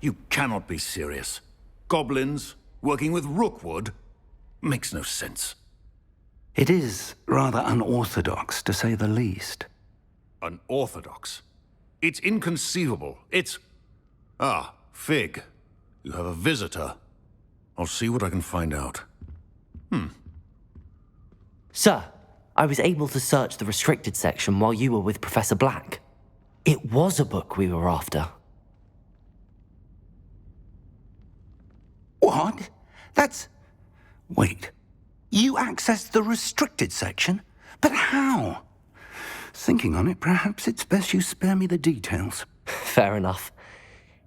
You cannot be serious. Goblins working with Rookwood? Makes no sense. It is rather unorthodox, to say the least. Unorthodox? It's inconceivable. It's... Ah, Fig. You have a visitor. I'll see what I can find out. Sir, I was able to search the restricted section while you were with Professor Black. It was a book we were after. What? That's... Wait. You accessed the restricted section? But how? Thinking on it, perhaps it's best you spare me the details. Fair enough.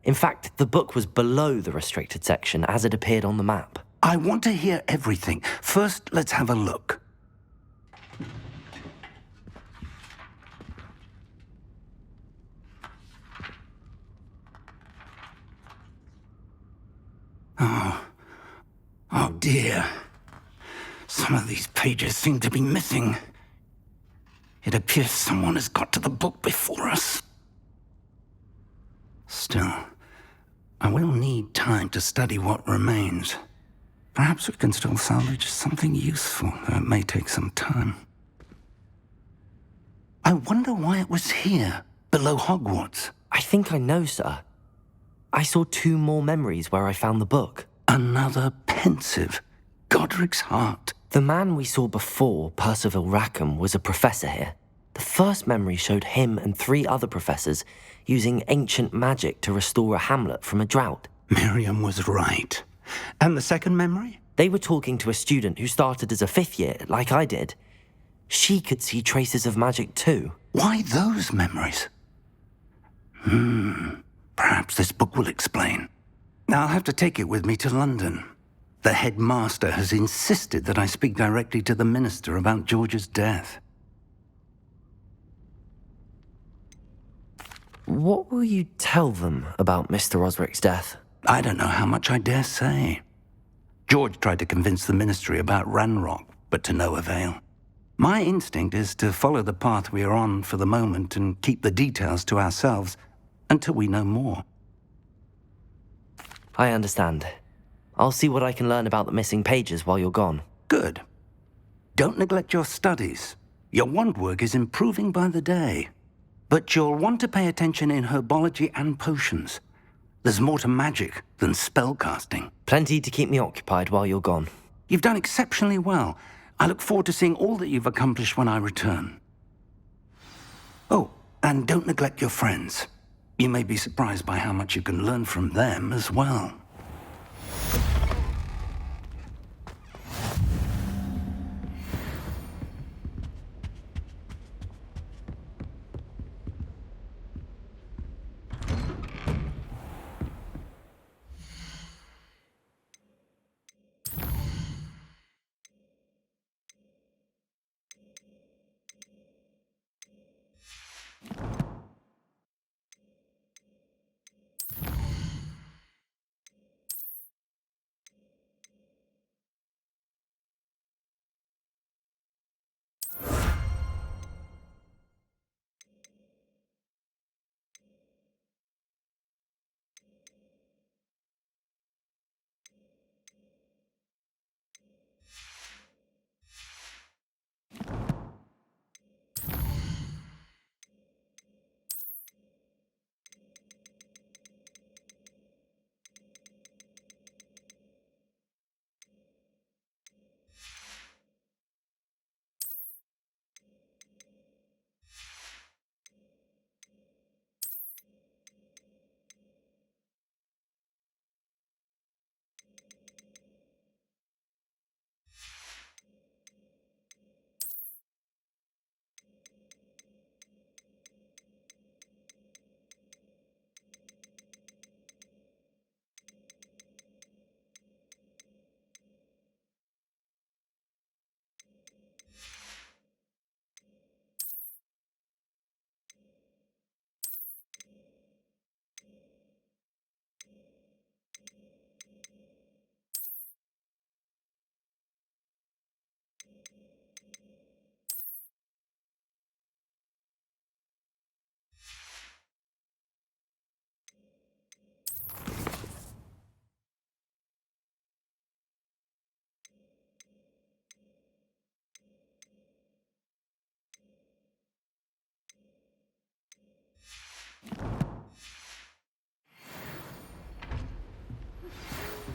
In fact, the book was below the restricted section as it appeared on the map. I want to hear everything. First, let's have a look. Oh dear. Some of these pages seem to be missing. It appears someone has got to the book before us. Still, I will need time to study what remains. Perhaps we can still salvage something useful, though it may take some time. I wonder why it was here, below Hogwarts. I think I know, sir. I saw 2 more memories where I found the book. Another pensive. Godric's heart. The man we saw before, Percival Rackham, was a professor here. The first memory showed him and 3 other professors using ancient magic to restore a hamlet from a drought. Miriam was right. And the second memory? They were talking to a student who started as a 5th year, like I did. She could see traces of magic too. Why those memories? Perhaps this book will explain. I'll have to take it with me to London. The headmaster has insisted that I speak directly to the minister about George's death. What will you tell them about Mr. Osric's death? I don't know how much I dare say. George tried to convince the ministry about Ranrock, but to no avail. My instinct is to follow the path we are on for the moment and keep the details to ourselves until we know more. I understand. I'll see what I can learn about the missing pages while you're gone. Good. Don't neglect your studies. Your wand work is improving by the day. But you'll want to pay attention in herbology and potions. There's more to magic than spellcasting. Plenty to keep me occupied while you're gone. You've done exceptionally well. I look forward to seeing all that you've accomplished when I return. Oh, and don't neglect your friends. You may be surprised by how much you can learn from them as well.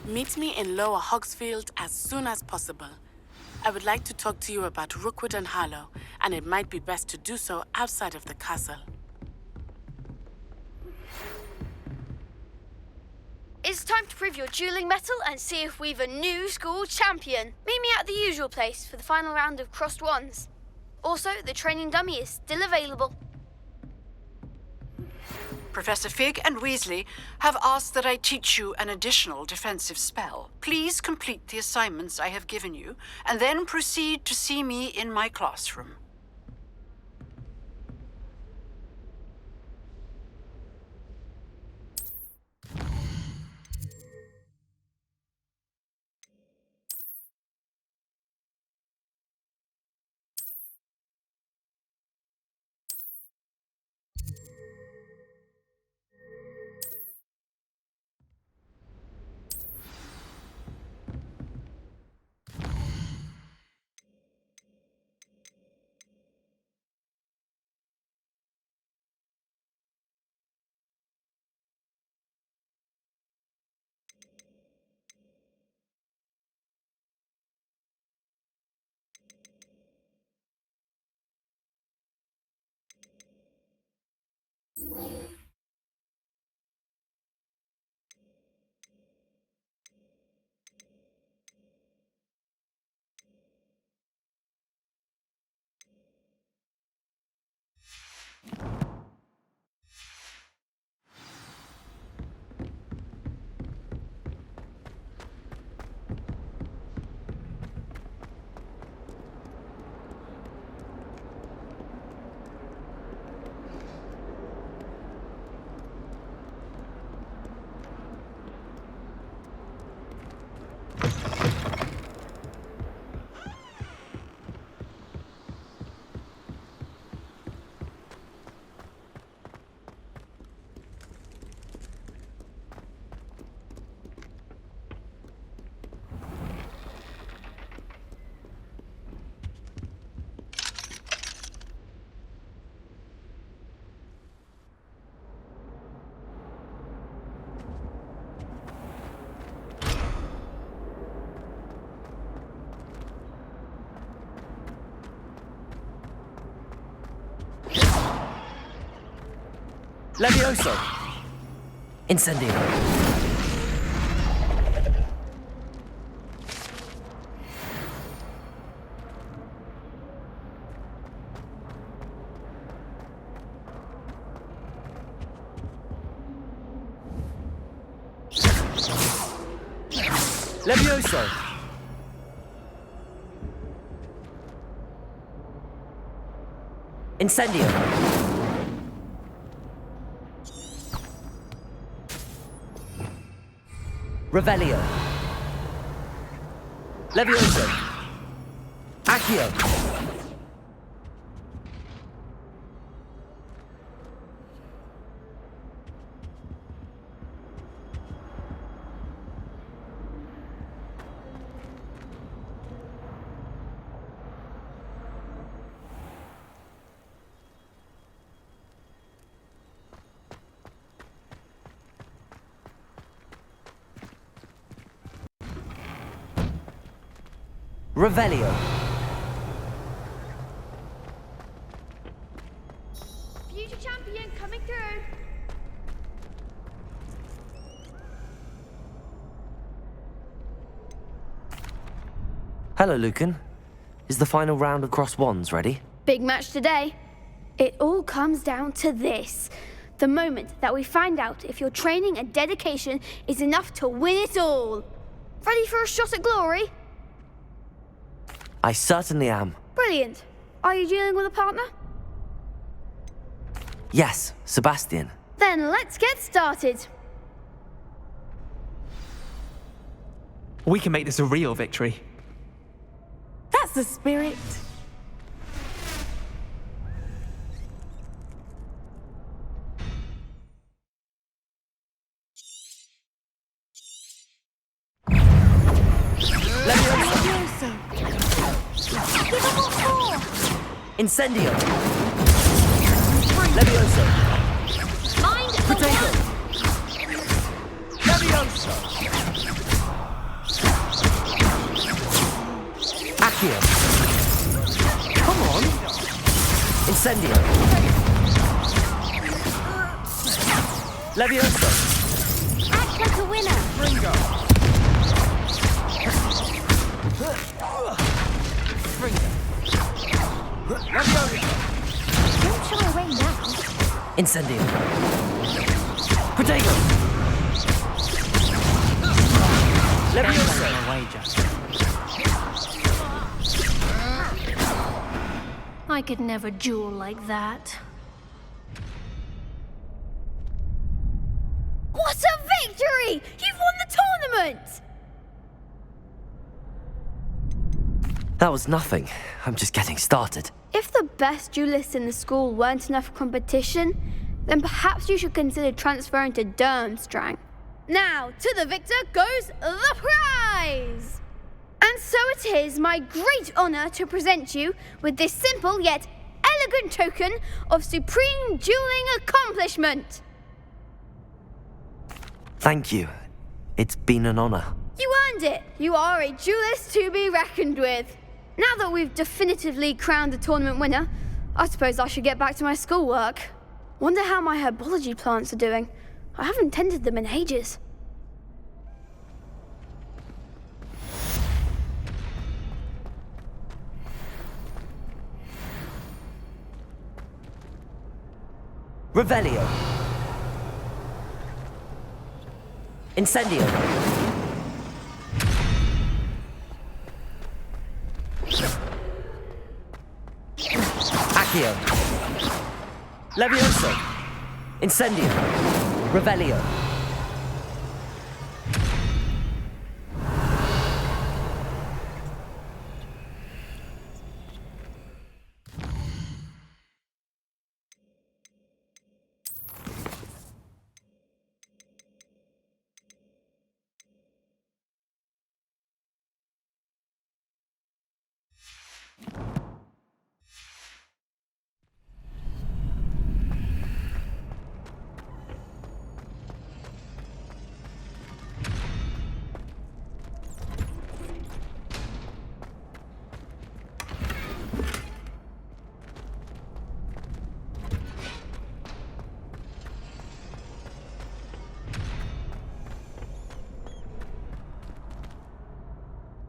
Meet me in Lower Hogsfield as soon as possible. I would like to talk to you about Rookwood and Harlow, and it might be best to do so outside of the castle. It's time to prove your dueling mettle and see if we've a new school champion. Meet me at the usual place for the final round of crossed wands. Also, the training dummy is still available. Professor Fig and Weasley have asked that I teach you an additional defensive spell. Please complete the assignments I have given you, and then proceed to see me in my classroom. Levioso! Incendio! Levioso! Incendio! Revelio. Levioso. Accio. Revelio. Future champion coming through. Hello, Lucan. Is the final round of cross wands ready? Big match today. It all comes down to this. The moment that we find out if your training and dedication is enough to win it all. Ready for a shot at glory? I certainly am. Brilliant. Are you dealing with a partner? Yes, Sebastian. Then let's get started. We can make this a real victory. That's the spirit. Levioso. Give up on 4. Incendio. Levioso. Potato! Levioso! Accio! Come on! Incendio! Levioso! Act like a winner. Ringo! Levioso! Don't shy away now. Incendio! Potato! Levioso! My wager. I could never duel like that. What a victory! You've won the tournament! That was nothing. I'm just getting started. If the best duelists in the school weren't enough competition, then perhaps you should consider transferring to Durmstrang. Now, to the victor goes the prize! And so it is my great honor to present you with this simple yet elegant token of supreme dueling accomplishment. Thank you. It's been an honor. You earned it. You are a duelist to be reckoned with. Now that we've definitively crowned the tournament winner, I suppose I should get back to my schoolwork. Wonder how my herbology plants are doing. I haven't tended them in ages. Revelio. Incendio. Accio. Levioso. Incendio. Revelio.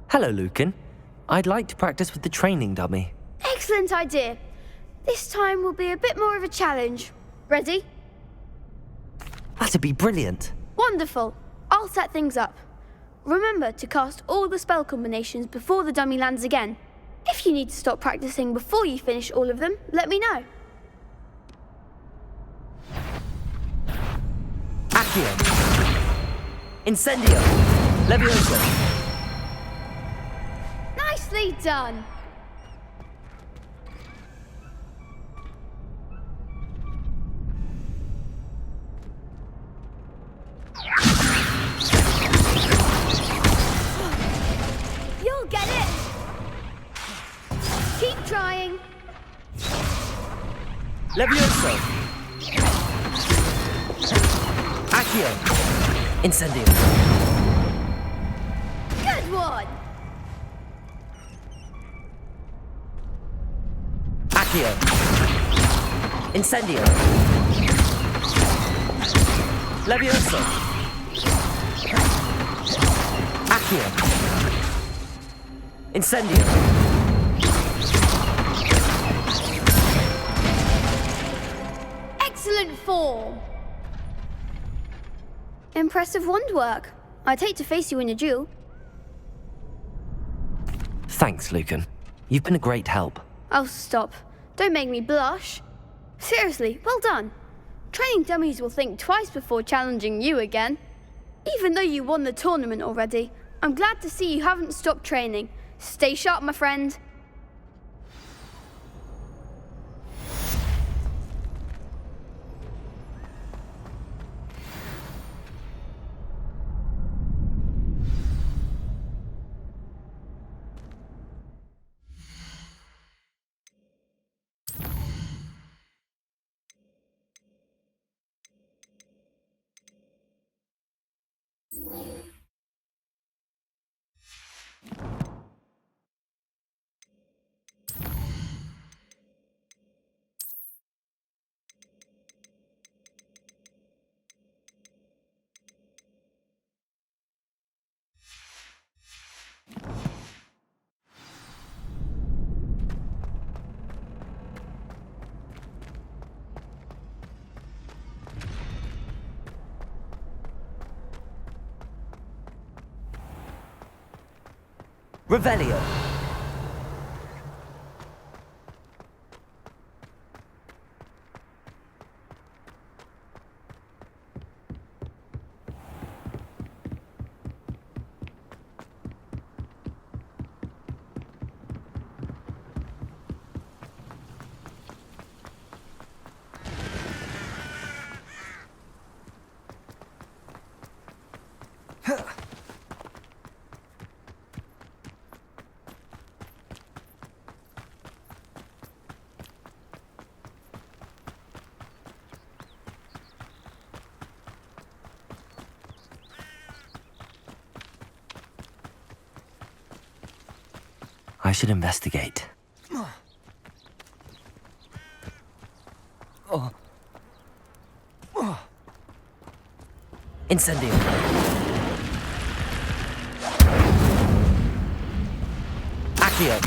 Hello, Lucan. I'd like to practice with the training dummy. Excellent idea. This time will be a bit more of a challenge. Ready? That'd be brilliant. Wonderful. I'll set things up. Remember to cast all the spell combinations before the dummy lands again. If you need to stop practicing before you finish all of them, let me know. Accio. Incendio. Levioso. Nicely done. You'll get it. Keep trying. Levioso. Accio. Incendio. Good one. Accio. Incendio. Levioso. Accio. Incendio. Excellent form. Impressive wand work. I'd hate to face you in a duel. Thanks, Lucan. You've been a great help. Oh, stop. Don't make me blush. Seriously, well done. Training dummies will think twice before challenging you again. Even though you won the tournament already, I'm glad to see you haven't stopped training. Stay sharp, my friend. Revelio. I should investigate. Incendio. Accio.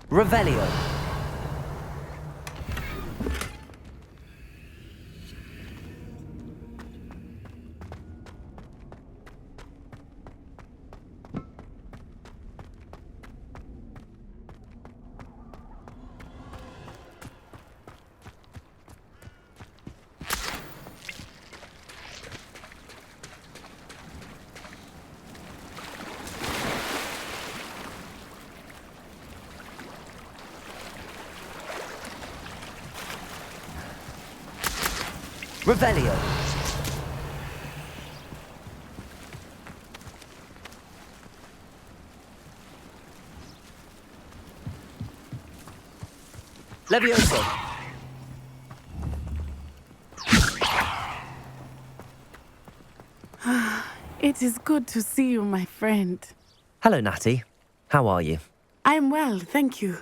Revelio. Revelio. Levioso. It is good to see you, my friend. Hello, Natty. How are you? I'm well, thank you.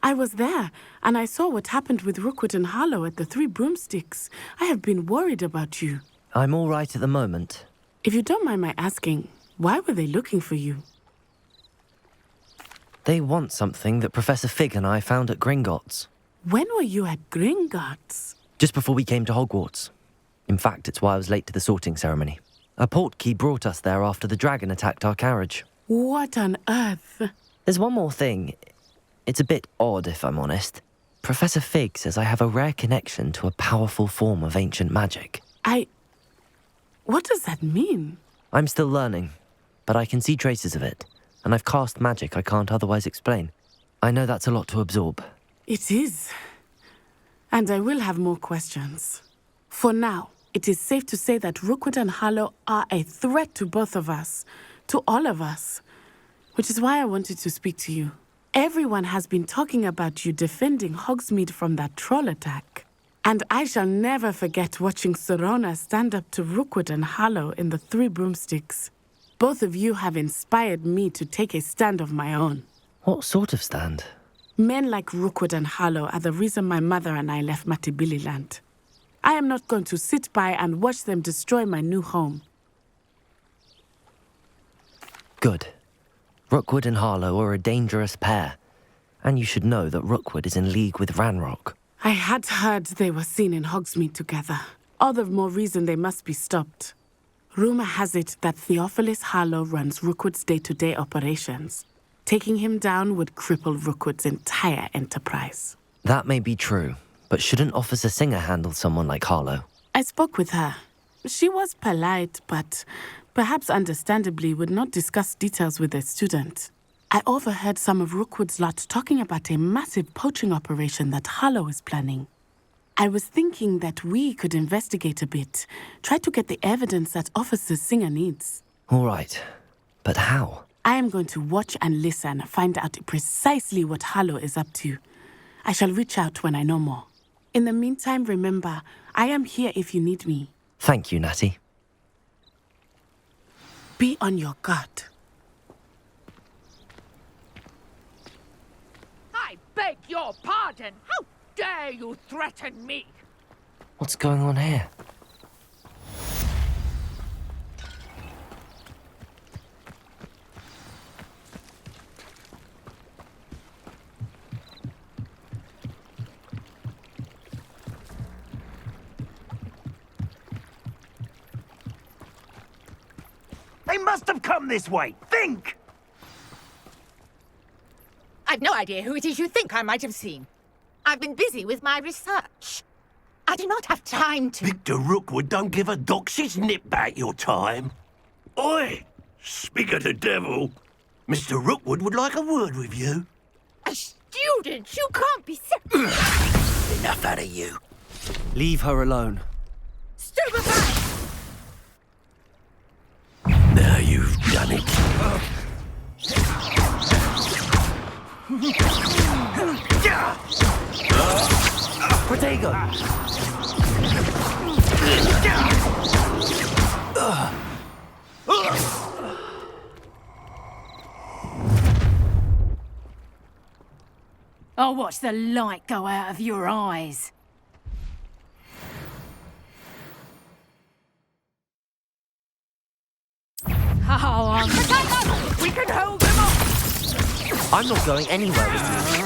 I was there, and I saw what happened with Rookwood and Harlow at the Three Broomsticks. I have been worried about you. I'm all right at the moment. If you don't mind my asking, why were they looking for you? They want something that Professor Fig and I found at Gringotts. When were you at Gringotts? Just before we came to Hogwarts. In fact, it's why I was late to the sorting ceremony. A portkey brought us there after the dragon attacked our carriage. What on earth? There's one more thing. It's a bit odd, if I'm honest. Professor Fig says I have a rare connection to a powerful form of ancient magic. What does that mean? I'm still learning, but I can see traces of it, and I've cast magic I can't otherwise explain. I know that's a lot to absorb. It is. And I will have more questions. For now, it is safe to say that Rookwood and Harlow are a threat to both of us, to all of us, which is why I wanted to speak to you. Everyone has been talking about you defending Hogsmeade from that troll attack. And I shall never forget watching Sorona stand up to Rookwood and Harlow in the Three Broomsticks. Both of you have inspired me to take a stand of my own. What sort of stand? Men like Rookwood and Harlow are the reason my mother and I left Matabeleland. I am not going to sit by and watch them destroy my new home. Good. Rookwood and Harlow are a dangerous pair. And you should know that Rookwood is in league with Ranrock. I had heard they were seen in Hogsmeade together. All the more reason they must be stopped. Rumor has it that Theophilus Harlow runs Rookwood's day-to-day operations. Taking him down would cripple Rookwood's entire enterprise. That may be true, but shouldn't Officer Singer handle someone like Harlow? I spoke with her. She was polite, but perhaps understandably would not discuss details with a student. I overheard some of Rookwood's lot talking about a massive poaching operation that Harlow is planning. I was thinking that we could investigate a bit, try to get the evidence that Officer Singer needs. All right, but how? I am going to watch and listen, find out precisely what Harlow is up to. I shall reach out when I know more. In the meantime, remember, I am here if you need me. Thank you, Natty. Be on your guard. I beg your pardon. How dare you threaten me? What's going on here? They must have come this way. Think! I've no idea who it is you think I might have seen. I've been busy with my research. I do not have time to... Victor Rookwood don't give a doxy's nip back your time. Oi! Speak of the devil. Mr. Rookwood would like a word with you. A student? You can't be Enough out of you. Leave her alone. Stupefy! Now you've done it. Protego! I'll watch the light go out of your eyes. We can hold them off! I'm not going anywhere with you.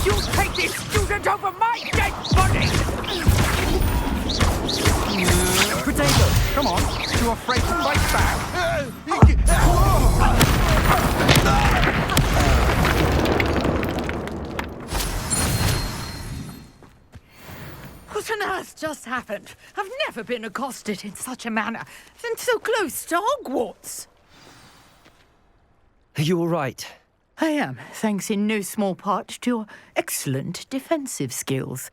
You'll take this student over my dead body! Protego! Come on, you afraid to fight back? What on earth just happened? I've never been accosted in such a manner, and so close to Hogwarts. Are you all right? I am, thanks in no small part to your excellent defensive skills.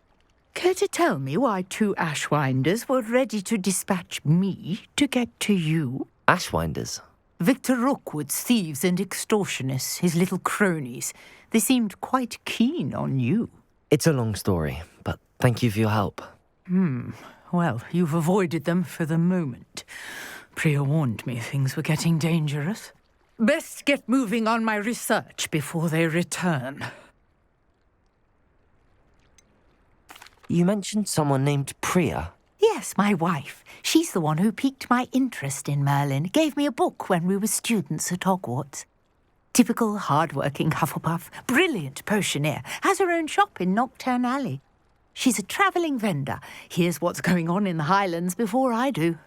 Care to tell me why 2 Ashwinders were ready to dispatch me to get to you? Ashwinders? Victor Rookwood's thieves and extortionists, his little cronies. They seemed quite keen on you. It's a long story, but thank you for your help. Well, you've avoided them for the moment. Priya warned me things were getting dangerous. Best get moving on my research before they return. You mentioned someone named Priya. Yes, my wife. She's the one who piqued my interest in Merlin. Gave me a book when we were students at Hogwarts. Typical hard-working Hufflepuff, brilliant potioneer, has her own shop in Nocturne Alley. She's a travelling vendor. Hears what's going on in the Highlands before I do.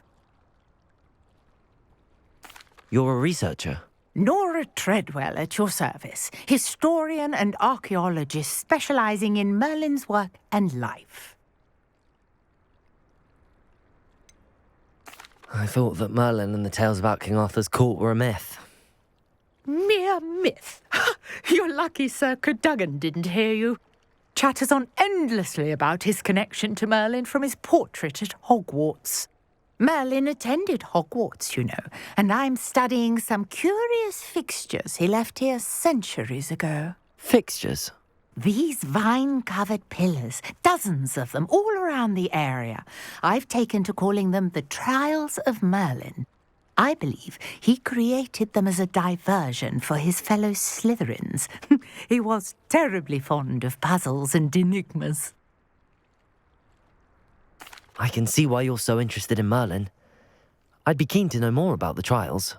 You're a researcher? Nora Treadwell at your service, historian and archaeologist specialising in Merlin's work and life. I thought that Merlin and the tales about King Arthur's court were a myth. Mere myth. You're lucky Sir Cadogan didn't hear you. Chatters on endlessly about his connection to Merlin from his portrait at Hogwarts. Merlin attended Hogwarts, you know, and I'm studying some curious fixtures he left here centuries ago. Fixtures? These vine-covered pillars, dozens of them, all around the area. I've taken to calling them the Trials of Merlin. I believe he created them as a diversion for his fellow Slytherins. He was terribly fond of puzzles and enigmas. I can see why you're so interested in Merlin. I'd be keen to know more about the trials.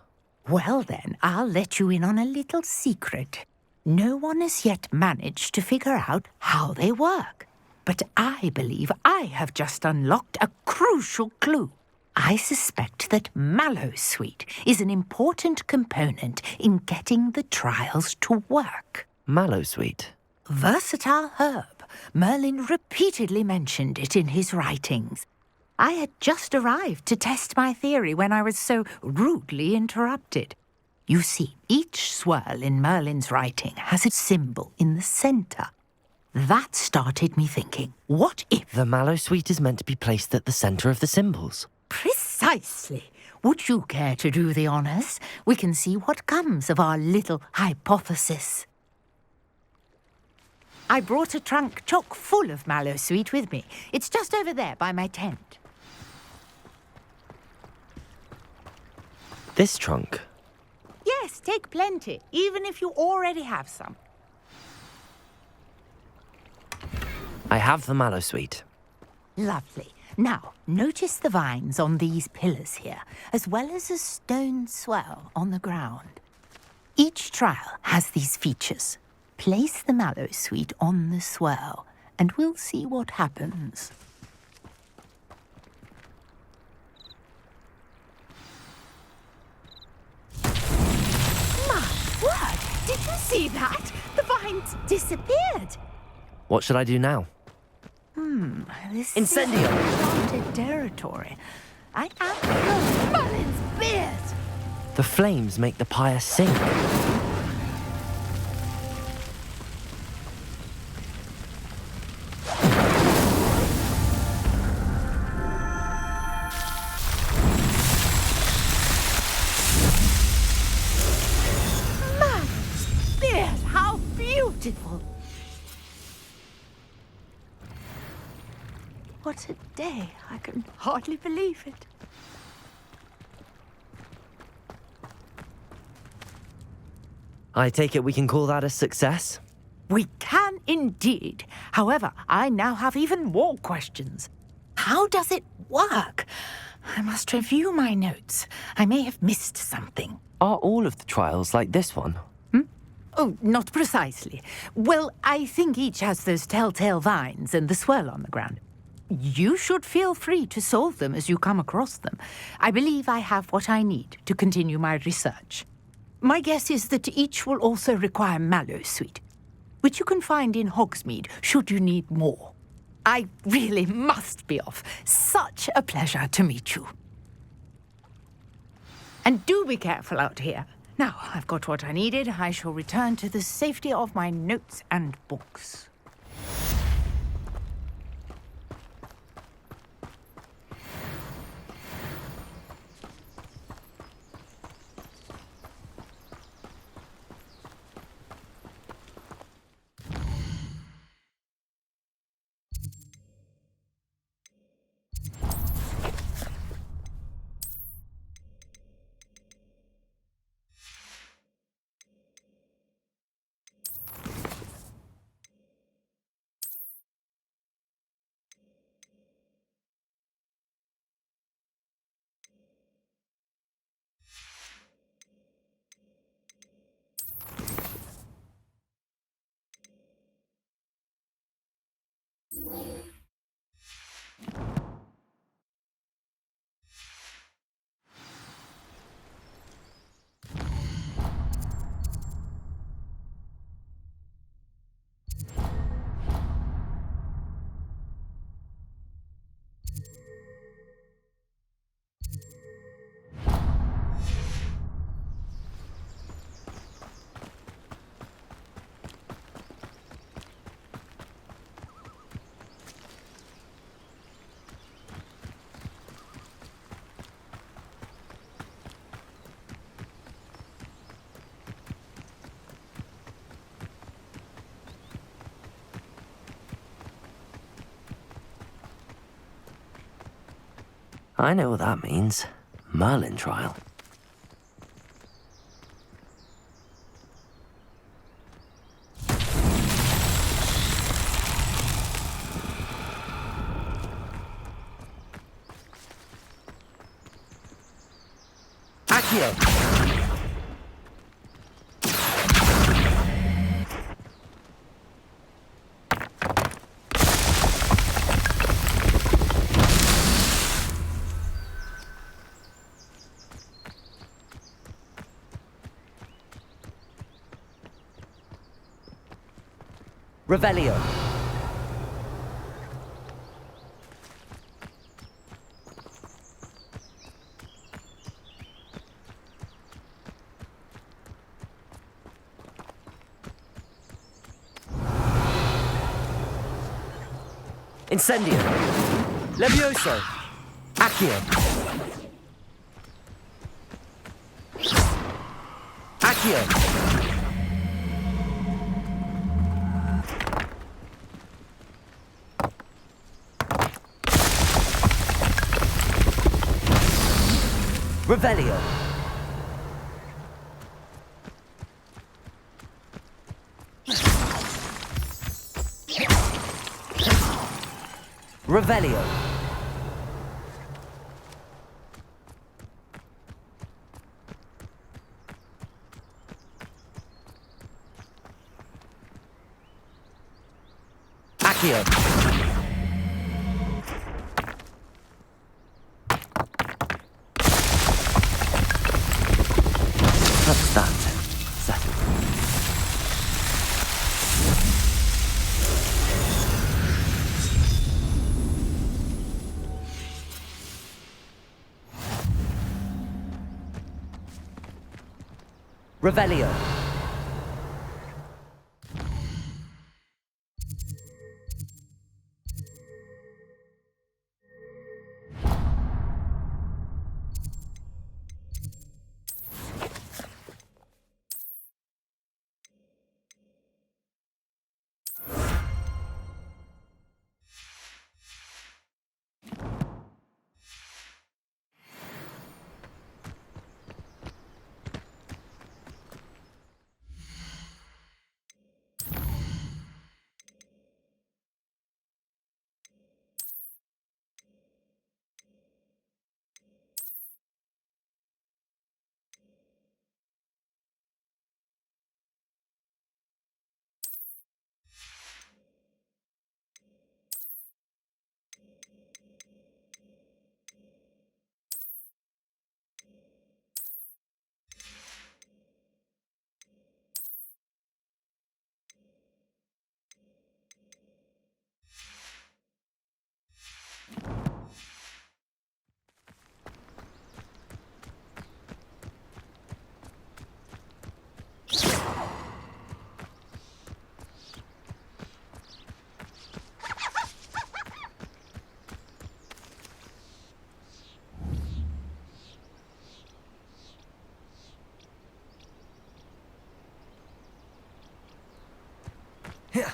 Well then, I'll let you in on a little secret. No one has yet managed to figure out how they work. But I believe I have just unlocked a crucial clue. I suspect that Mallowsweet is an important component in getting the trials to work. Mallowsweet? Versatile herb. Merlin repeatedly mentioned it in his writings. I had just arrived to test my theory when I was so rudely interrupted. You see, each swirl in Merlin's writing has a symbol in the centre. That started me thinking, what if... The Mallowsweet is meant to be placed at the centre of the symbols. Precisely. Would you care to do the honours? We can see what comes of our little hypothesis. I brought a trunk chock full of Mallowsweet with me. It's just over there by my tent. This trunk? Yes, take plenty, even if you already have some. I have the Mallowsweet. Lovely. Now, notice the vines on these pillars here, as well as a stone swell on the ground. Each trial has these features. Place the Mallowsweet on the swell, and we'll see what happens. See that? The vines disappeared. What should I do now? This Incendio! is uncharted territory. I am Merlin's beard. The flames make the pyre sink. Merlin's beard, how beautiful. What a day. I can hardly believe it. I take it we can call that a success? We can indeed. However, I now have even more questions. How does it work? I must review my notes. I may have missed something. Are all of the trials like this one? Oh, not precisely. Well, I think each has those telltale vines and the swirl on the ground. You should feel free to solve them as you come across them. I believe I have what I need to continue my research. My guess is that each will also require mallowsweet, which you can find in Hogsmeade should you need more. I really must be off. Such a pleasure to meet you. And do be careful out here. Now, I've got what I needed. I shall return to the safety of my notes and books. I know what that means. Merlin trial. Accio! Revelio. Incendio. Levioso. Accio. Accio. Revelio. Revelio. Accio. That's that. Settled. Revelio. Here.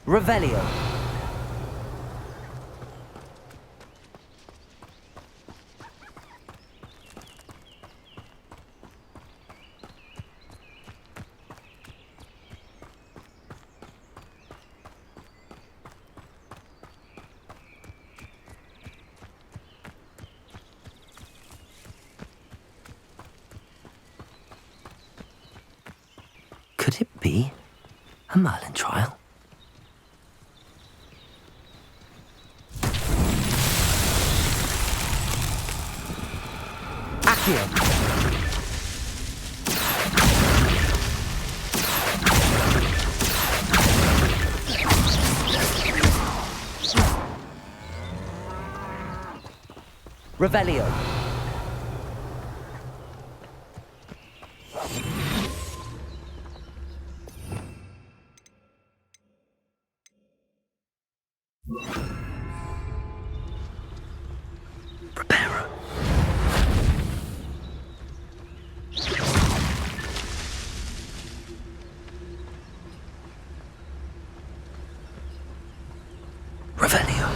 Revelio. Could it be a Merlin trial? Accio. Revelio. Preparo. Revelio.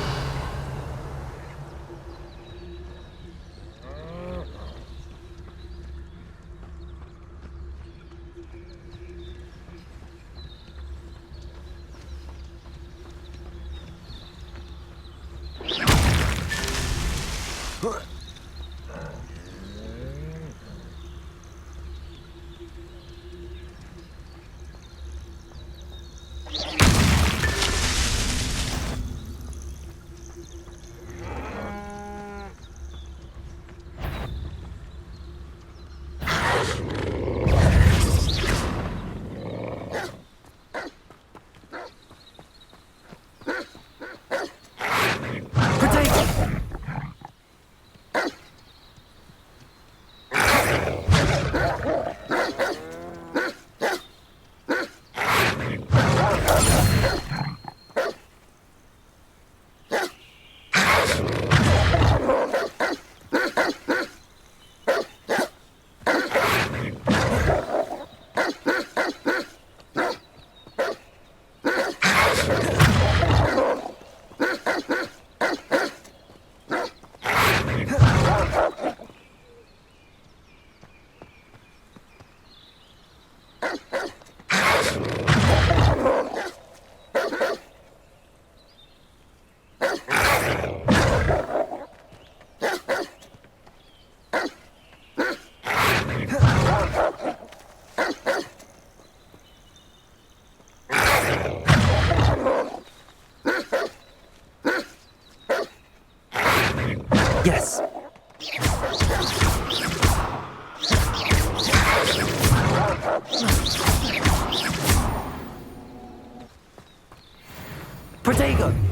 Protego!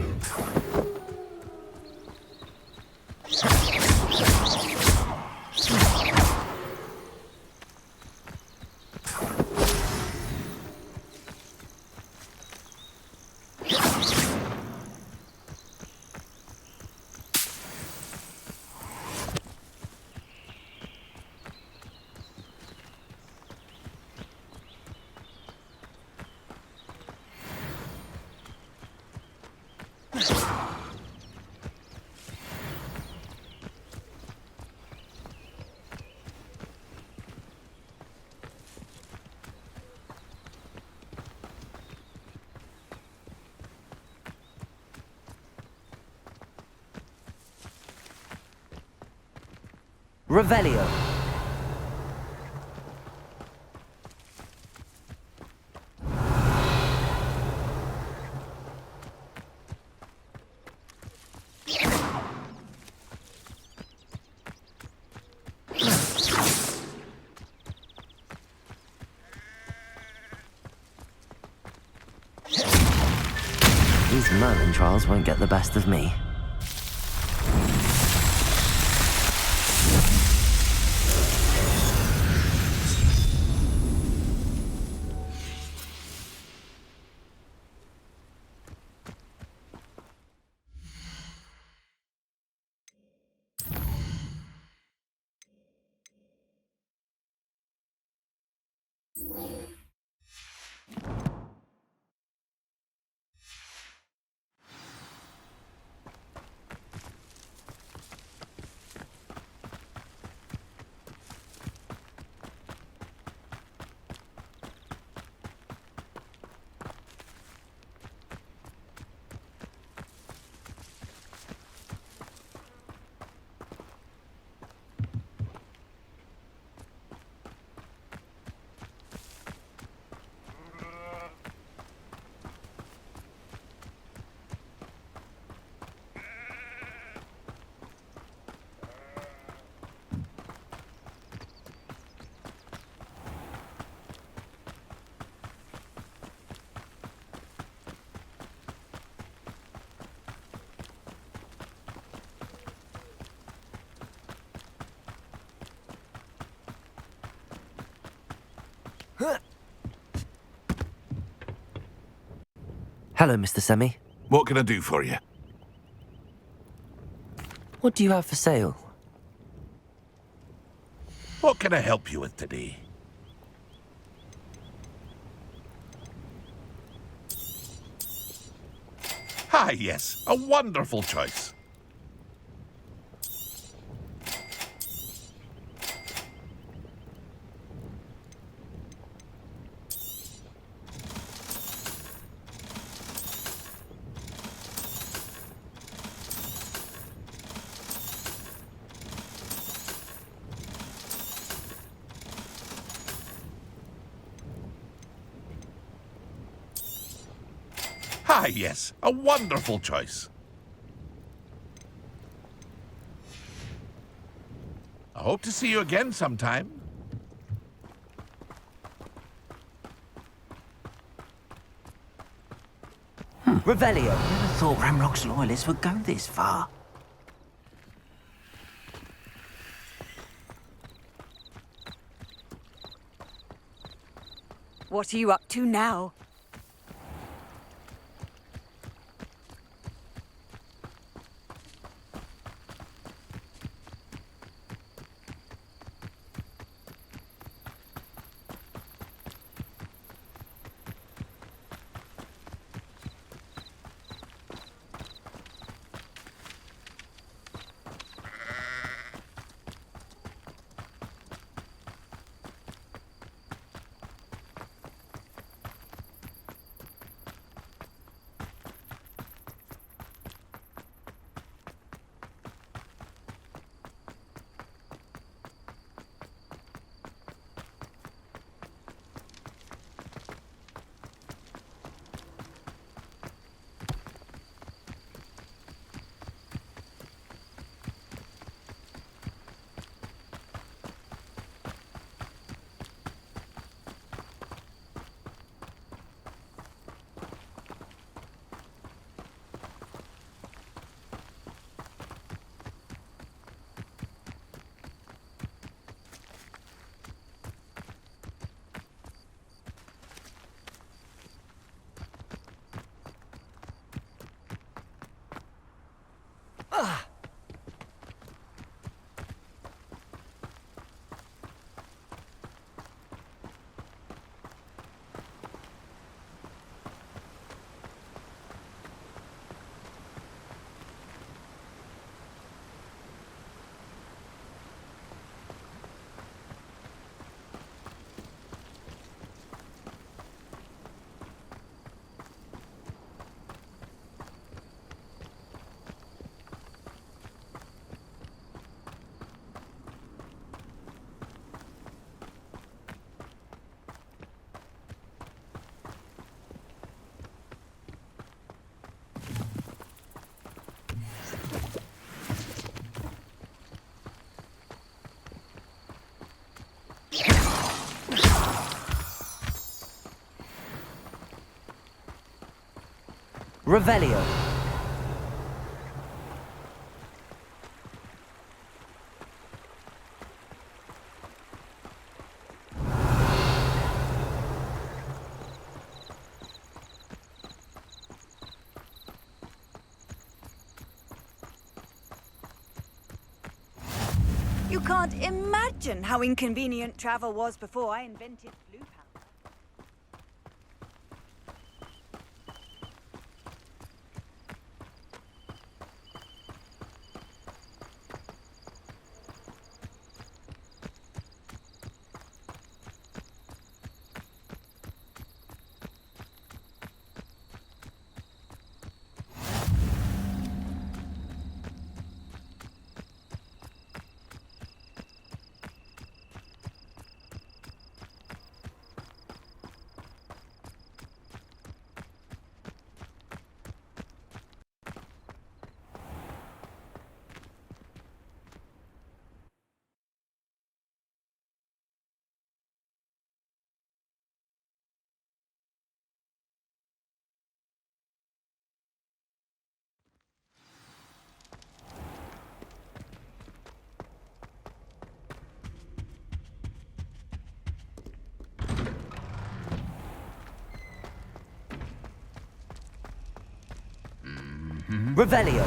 Revelio. These Merlin trials won't get the best of me. Hello, Mr. Semi. What can I do for you? What do you have for sale? What can I help you with today? Ah, yes, a wonderful choice. Ah, yes, a wonderful choice. I hope to see you again sometime. Revelio. Never thought Ramrock's loyalists would go this far. What are you up to now? Revelio. You can't imagine how inconvenient travel was before I invented blue powder. Revelio.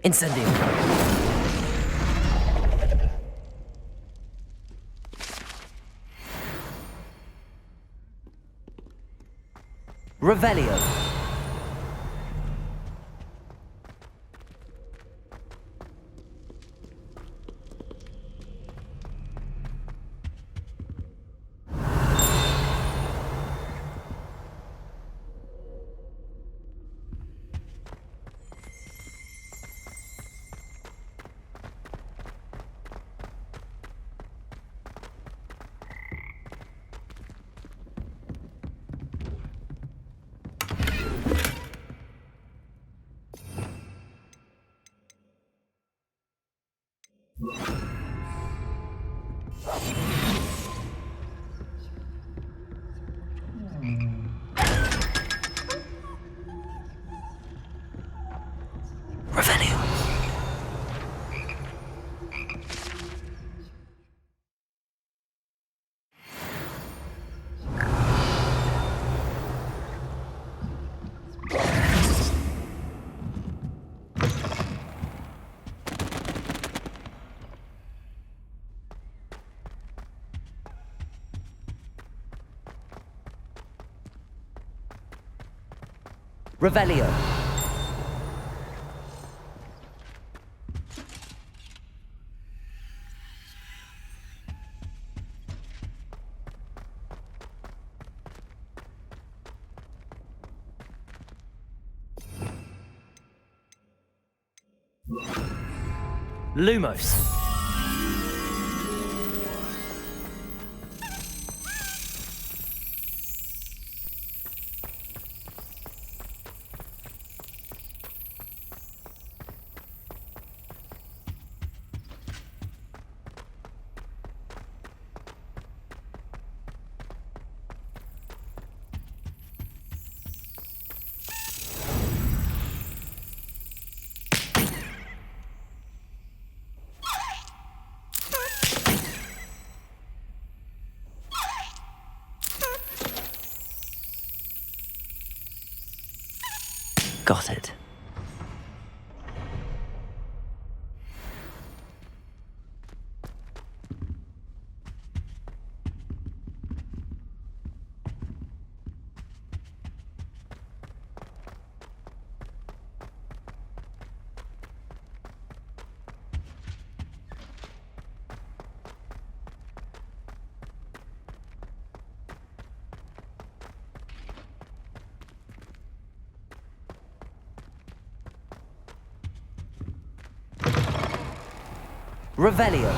Incendio. Revelio. Revelio. Lumos. Got it. Revelio.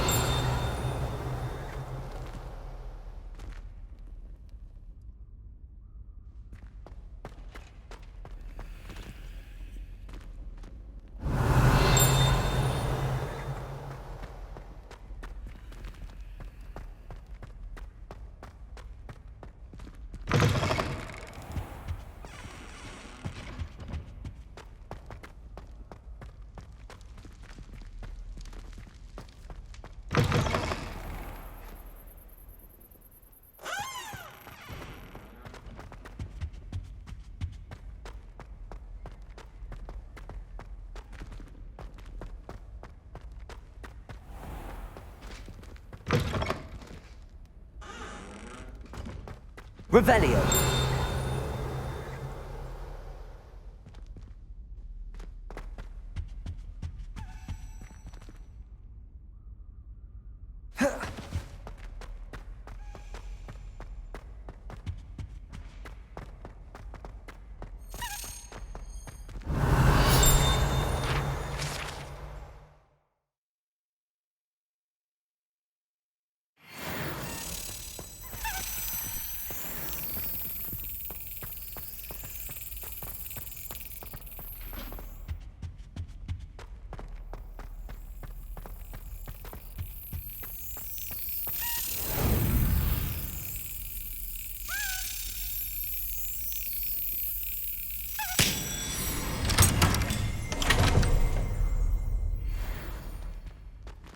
Revelio.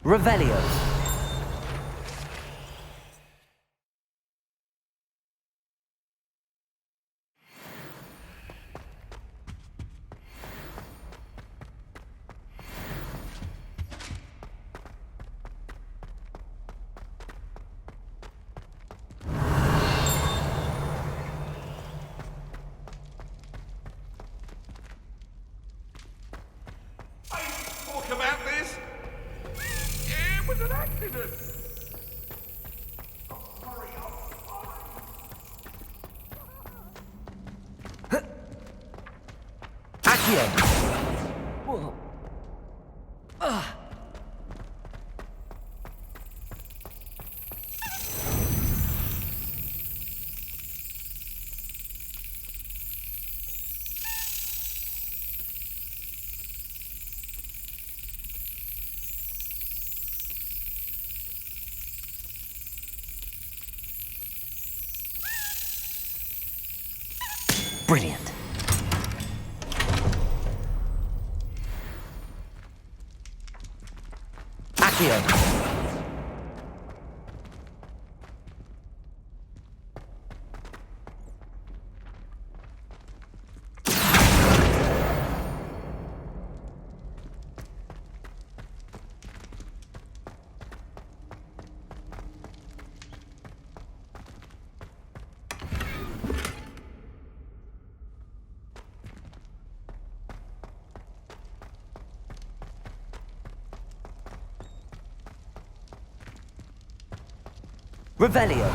Revelio. Talk about this. It was an accident. Accio. Brilliant. Accio. Revelio.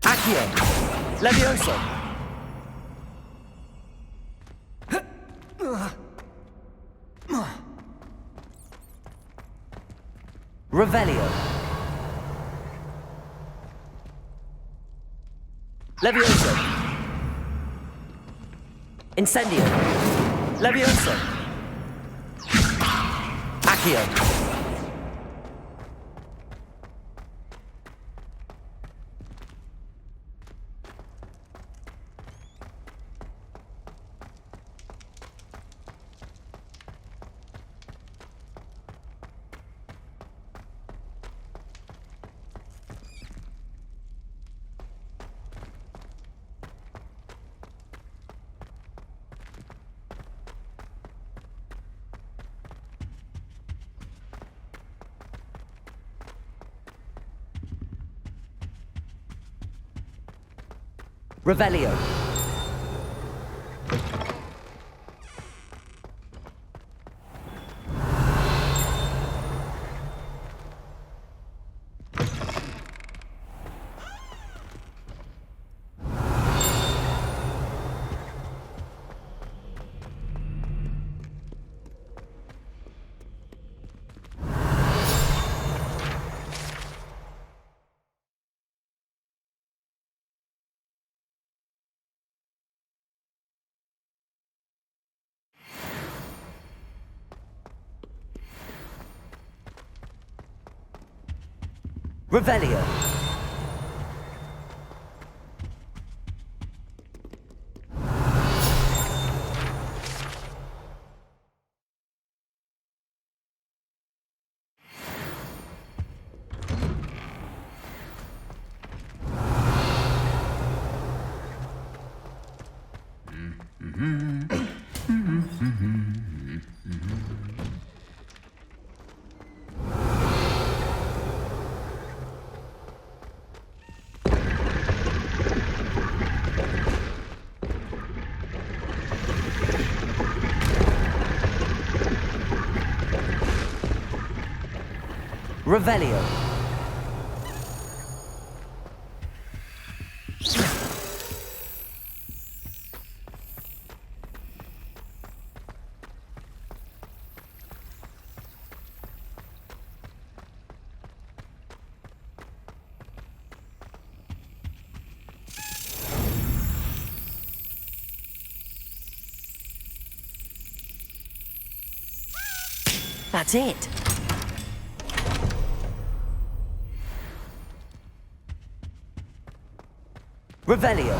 Accio. Levioso. Revelio. Levioso. Incendio. Levioso. Accio. Revelio. Revelio. Revelio. That's it. Revelio.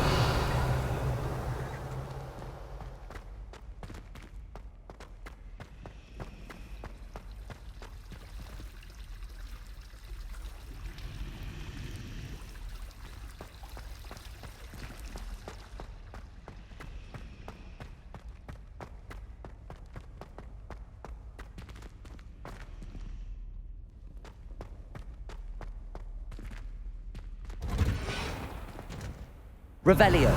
Revelio.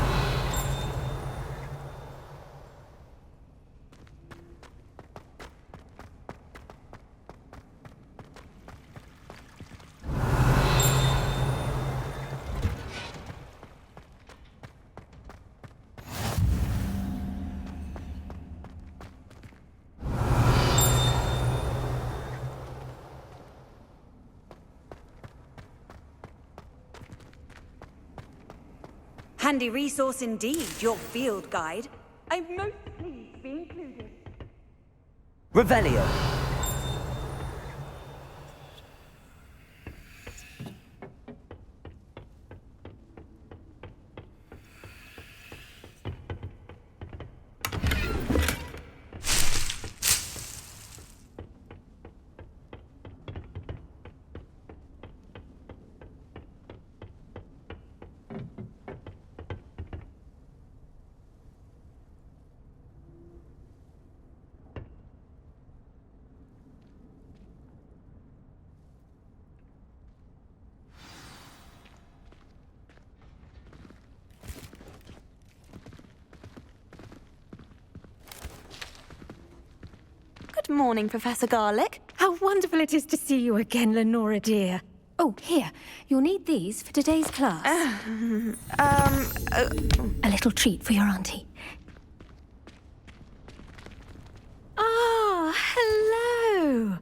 Handy resource indeed, your field guide. I'm most pleased to be included. Revelio. Good morning, Professor Garlick. How wonderful it is to see you again, Lenora dear. Oh, here. You'll need these for today's class. A little treat for your auntie. Ah, hello.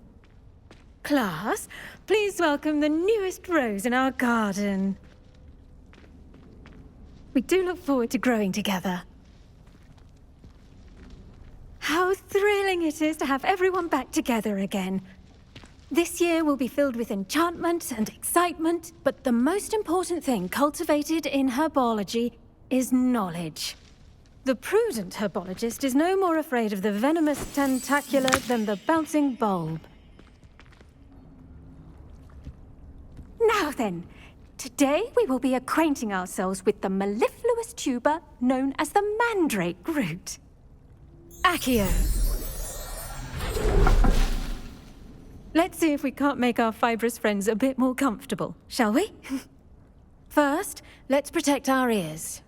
Class, please welcome the newest rose in our garden. We do look forward to growing together. How thrilling it is to have everyone back together again. This year will be filled with enchantment and excitement, but the most important thing cultivated in herbology is knowledge. The prudent herbologist is no more afraid of the venomous tentacula than the bouncing bulb. Now then, today we will be acquainting ourselves with the mellifluous tuber known as the mandrake root. Accio. Let's see if we can't make our fibrous friends a bit more comfortable, shall we? First, let's protect our ears.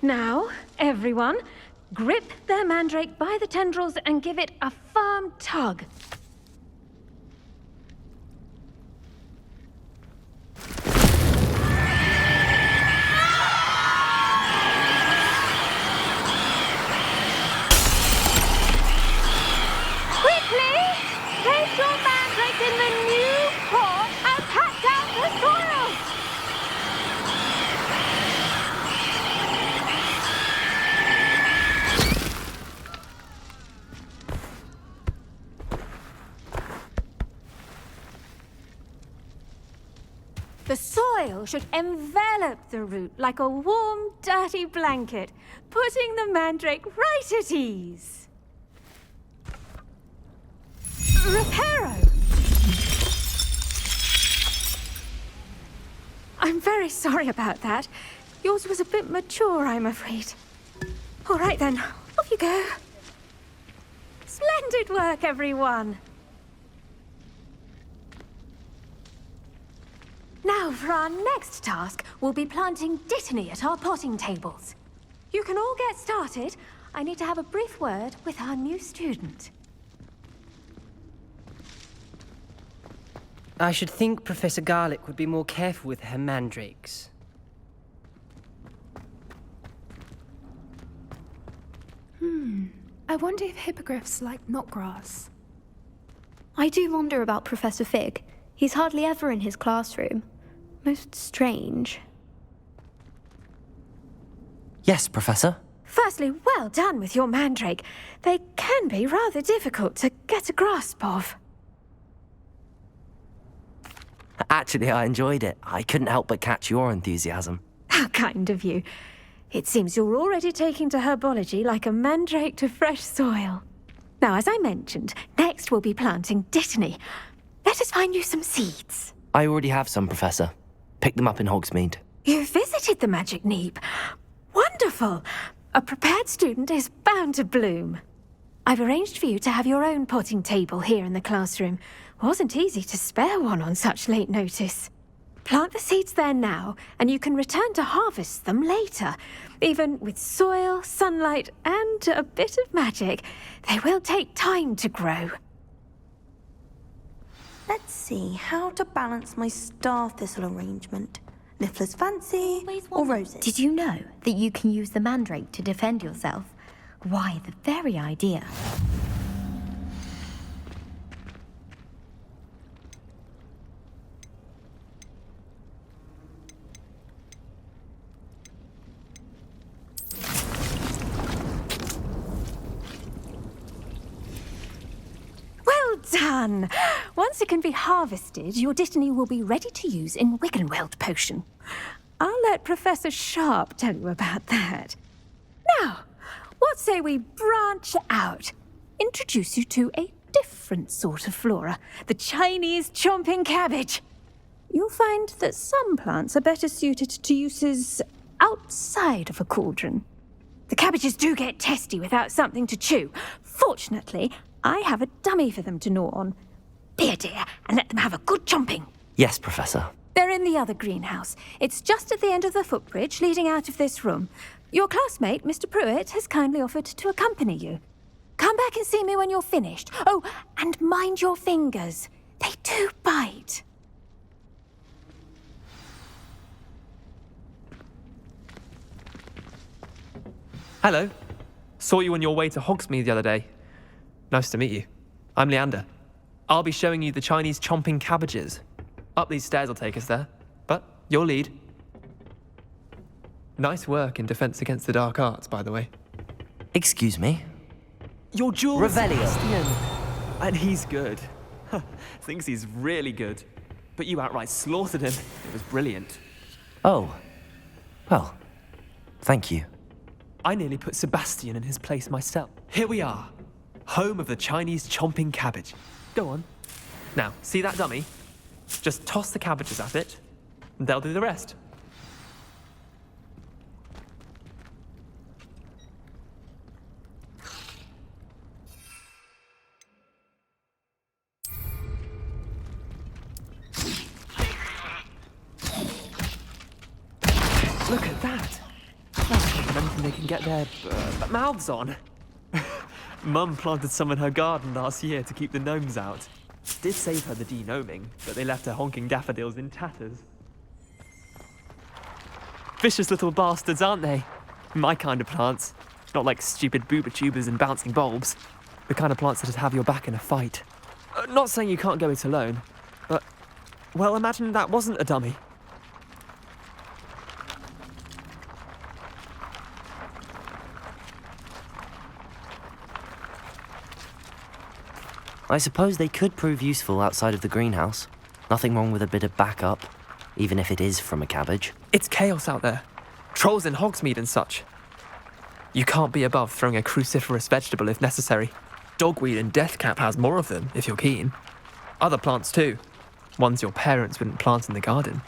Now, everyone, grip their mandrake by the tendrils and give it a firm tug. Place your mandrake in the new pot and pat down the soil! The soil should envelop the root like a warm, dirty blanket, putting the mandrake right at ease. Reparo! I'm very sorry about that. Yours was a bit mature, I'm afraid. All right then, off you go. Splendid work, everyone. Now, for our next task, we'll be planting dittany at our potting tables. You can all get started. I need to have a brief word with our new student. I should think Professor Garlick would be more careful with her mandrakes. I wonder if hippogriffs like knotgrass. I do wonder about Professor Fig. He's hardly ever in his classroom. Most strange. Yes, Professor? Firstly, well done with your mandrake. They can be rather difficult to get a grasp of. Actually, I enjoyed it. I couldn't help but catch your enthusiasm. How kind of you. It seems you're already taking to herbology like a mandrake to fresh soil. Now, as I mentioned, next we'll be planting dittany. Let us find you some seeds. I already have some, Professor. Picked them up in Hogsmeade. You visited the Magic Neep. Wonderful! A prepared student is bound to bloom. I've arranged for you to have your own potting table here in the classroom. Wasn't easy to spare one on such late notice. Plant the seeds there now, and you can return to harvest them later. Even with soil, sunlight, and a bit of magic, they will take time to grow. Let's see how to balance my star thistle arrangement. Niffler's fancy or roses? Did you know that you can use the mandrake to defend yourself? Why, the very idea. Well done! Once it can be harvested, your dittany will be ready to use in Wiggenweld potion. I'll let Professor Sharp tell you about that. Now, what say we branch out? Introduce you to a different sort of flora, the Chinese chomping cabbage. You'll find that some plants are better suited to uses outside of a cauldron. The cabbages do get testy without something to chew. Fortunately, I have a dummy for them to gnaw on. Be a dear and let them have a good chomping. Yes, Professor. They're in the other greenhouse. It's just at the end of the footbridge leading out of this room. Your classmate, Mr. Pruitt, has kindly offered to accompany you. Come back and see me when you're finished. Oh, and mind your fingers. They do bite. Hello. Saw you on your way to Hogsmeade the other day. Nice to meet you. I'm Leander. I'll be showing you the Chinese chomping cabbages. Up these stairs will take us there, but you'll lead. Nice work in Defense Against the Dark Arts, by the way. Excuse me? Your Jules Revelio. Sebastian. And he's good. Thinks he's really good. But you outright slaughtered him. It was brilliant. Oh. Well, thank you. I nearly put Sebastian in his place myself. Here we are. Home of the Chinese chomping cabbage. Go on. Now, see that dummy? Just toss the cabbages at it, and they'll do the rest. Look at that! That's not anything they can get their mouths on. Mum planted some in her garden last year to keep the gnomes out. Did save her the de-gnoming, but they left her honking daffodils in tatters. Vicious little bastards, aren't they? My kind of plants. Not like stupid booba tubers and bouncing bulbs. The kind of plants that'd have your back in a fight. Not saying you can't go it alone, but, well, imagine that wasn't a dummy. I suppose they could prove useful outside of the greenhouse. Nothing wrong with a bit of backup, even if it is from a cabbage. It's chaos out there. Trolls in Hogsmeade and such. You can't be above throwing a cruciferous vegetable if necessary. Dogweed and deathcap has more of them, if you're keen. Other plants too. Ones your parents wouldn't plant in the garden.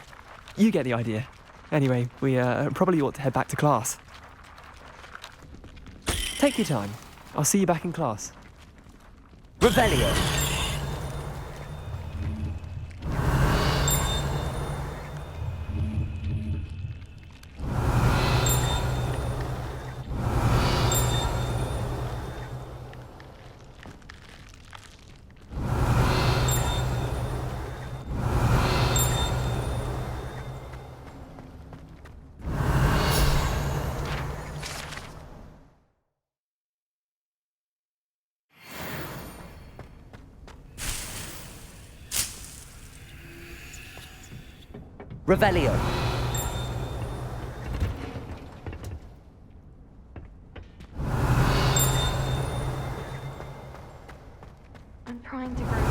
You get the idea. Anyway, we probably ought to head back to class. Take your time. I'll see you back in class. Revelio. Revelio. I'm trying to grow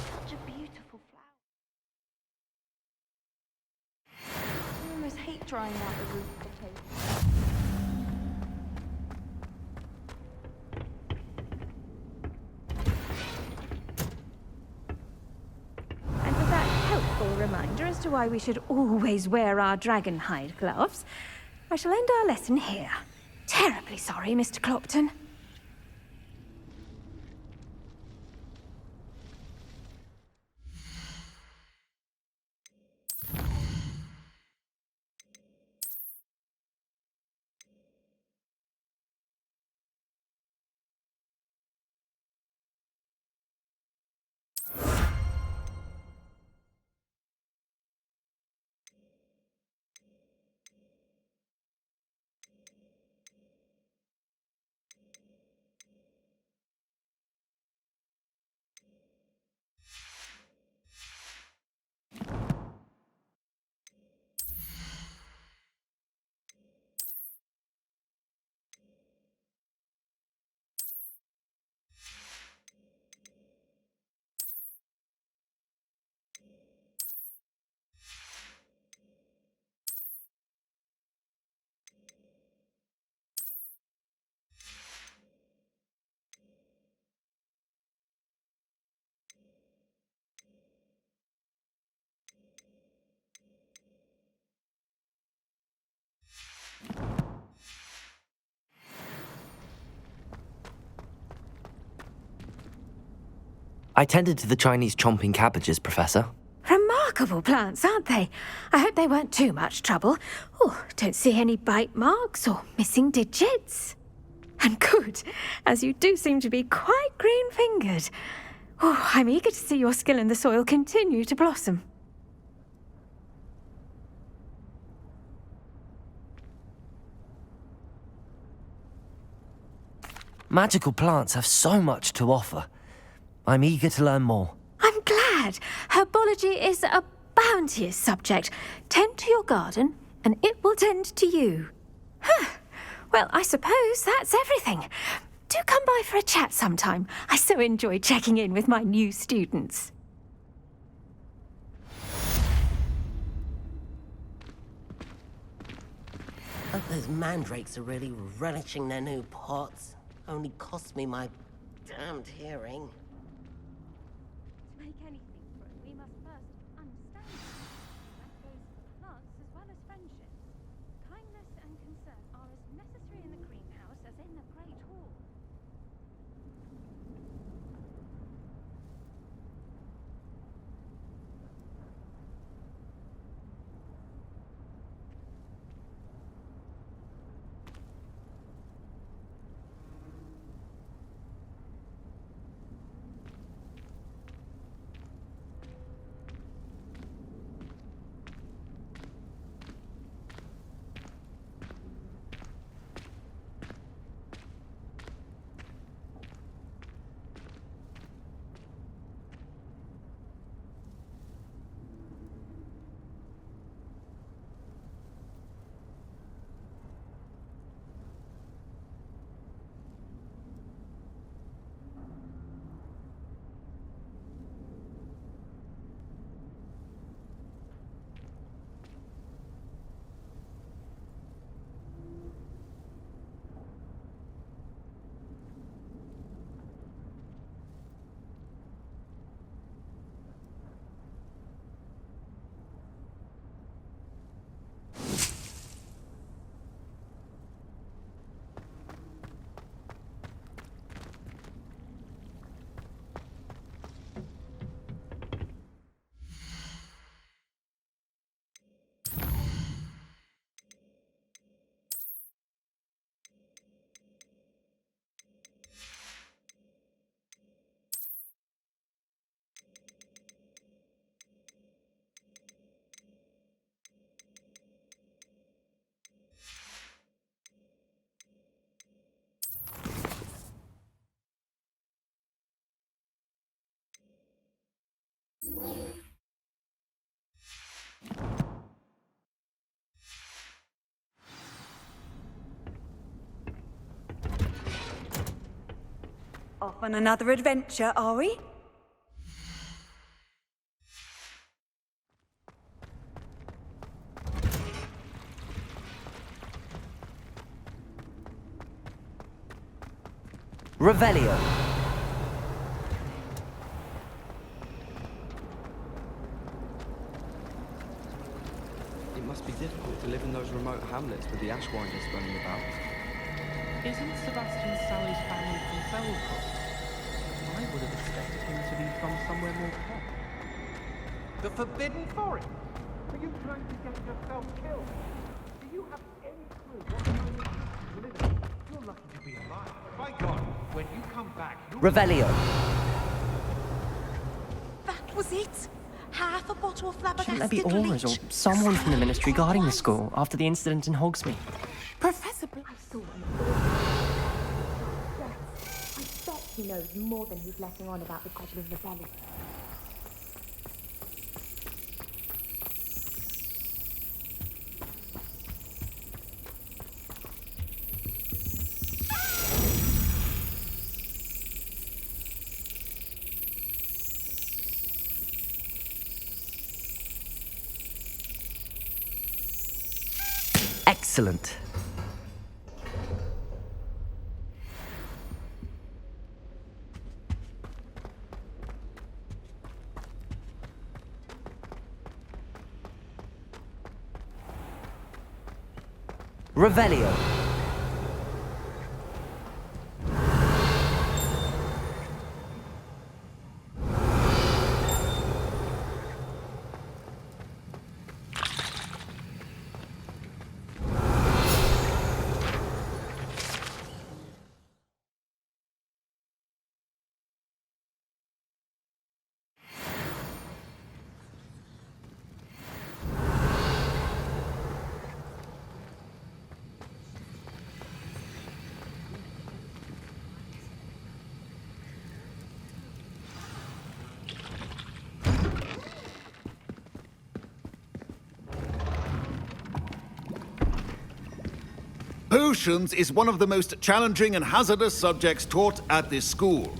such a beautiful flower. I almost hate drying out the roof of the table. And with that helpful reminder as to why we should always wear our dragon hide gloves, I shall end our lesson here. Terribly sorry, Mr. Clopton. I tended to the Chinese chomping cabbages, Professor. Remarkable plants, aren't they? I hope they weren't too much trouble. Oh, don't see any bite marks or missing digits. And good, as you do seem to be quite green-fingered. Oh, I'm eager to see your skill in the soil continue to blossom. Magical plants have so much to offer. I'm eager to learn more. I'm glad. Herbology is a bounteous subject. Tend to your garden, and it will tend to you. Huh. Well, I suppose that's everything. Do come by for a chat sometime. I so enjoy checking in with my new students. Hope those mandrakes are really relishing their new pots. Only cost me my damned hearing. To make anything grow, we must first understand it. That goes for plants as well as friendship. Kindness and concern are as necessary in the greenhouse as in the Great Hall. Off on another adventure, are we? Revelio. It must be difficult to live in those remote hamlets with the Ashwinders running about. Isn't Sebastian Sally's family from Felcott? I would have expected him to be from somewhere more calm. The Forbidden Forest? Are you trying to get yourself killed? Do you have any clue what kind of life you live in? You're lucky to be alive. By God, when you come back, you'll... Revelio. That was it? Half a bottle of Shouldn't there flabbergasted be auras or someone from the Ministry guarding the school after the incident in Hogsmeade? Professor I saw him. I bet he knows more than he's letting on about the Goblin Rebellion. Excellent. Revelio. Potions is one of the most challenging and hazardous subjects taught at this school.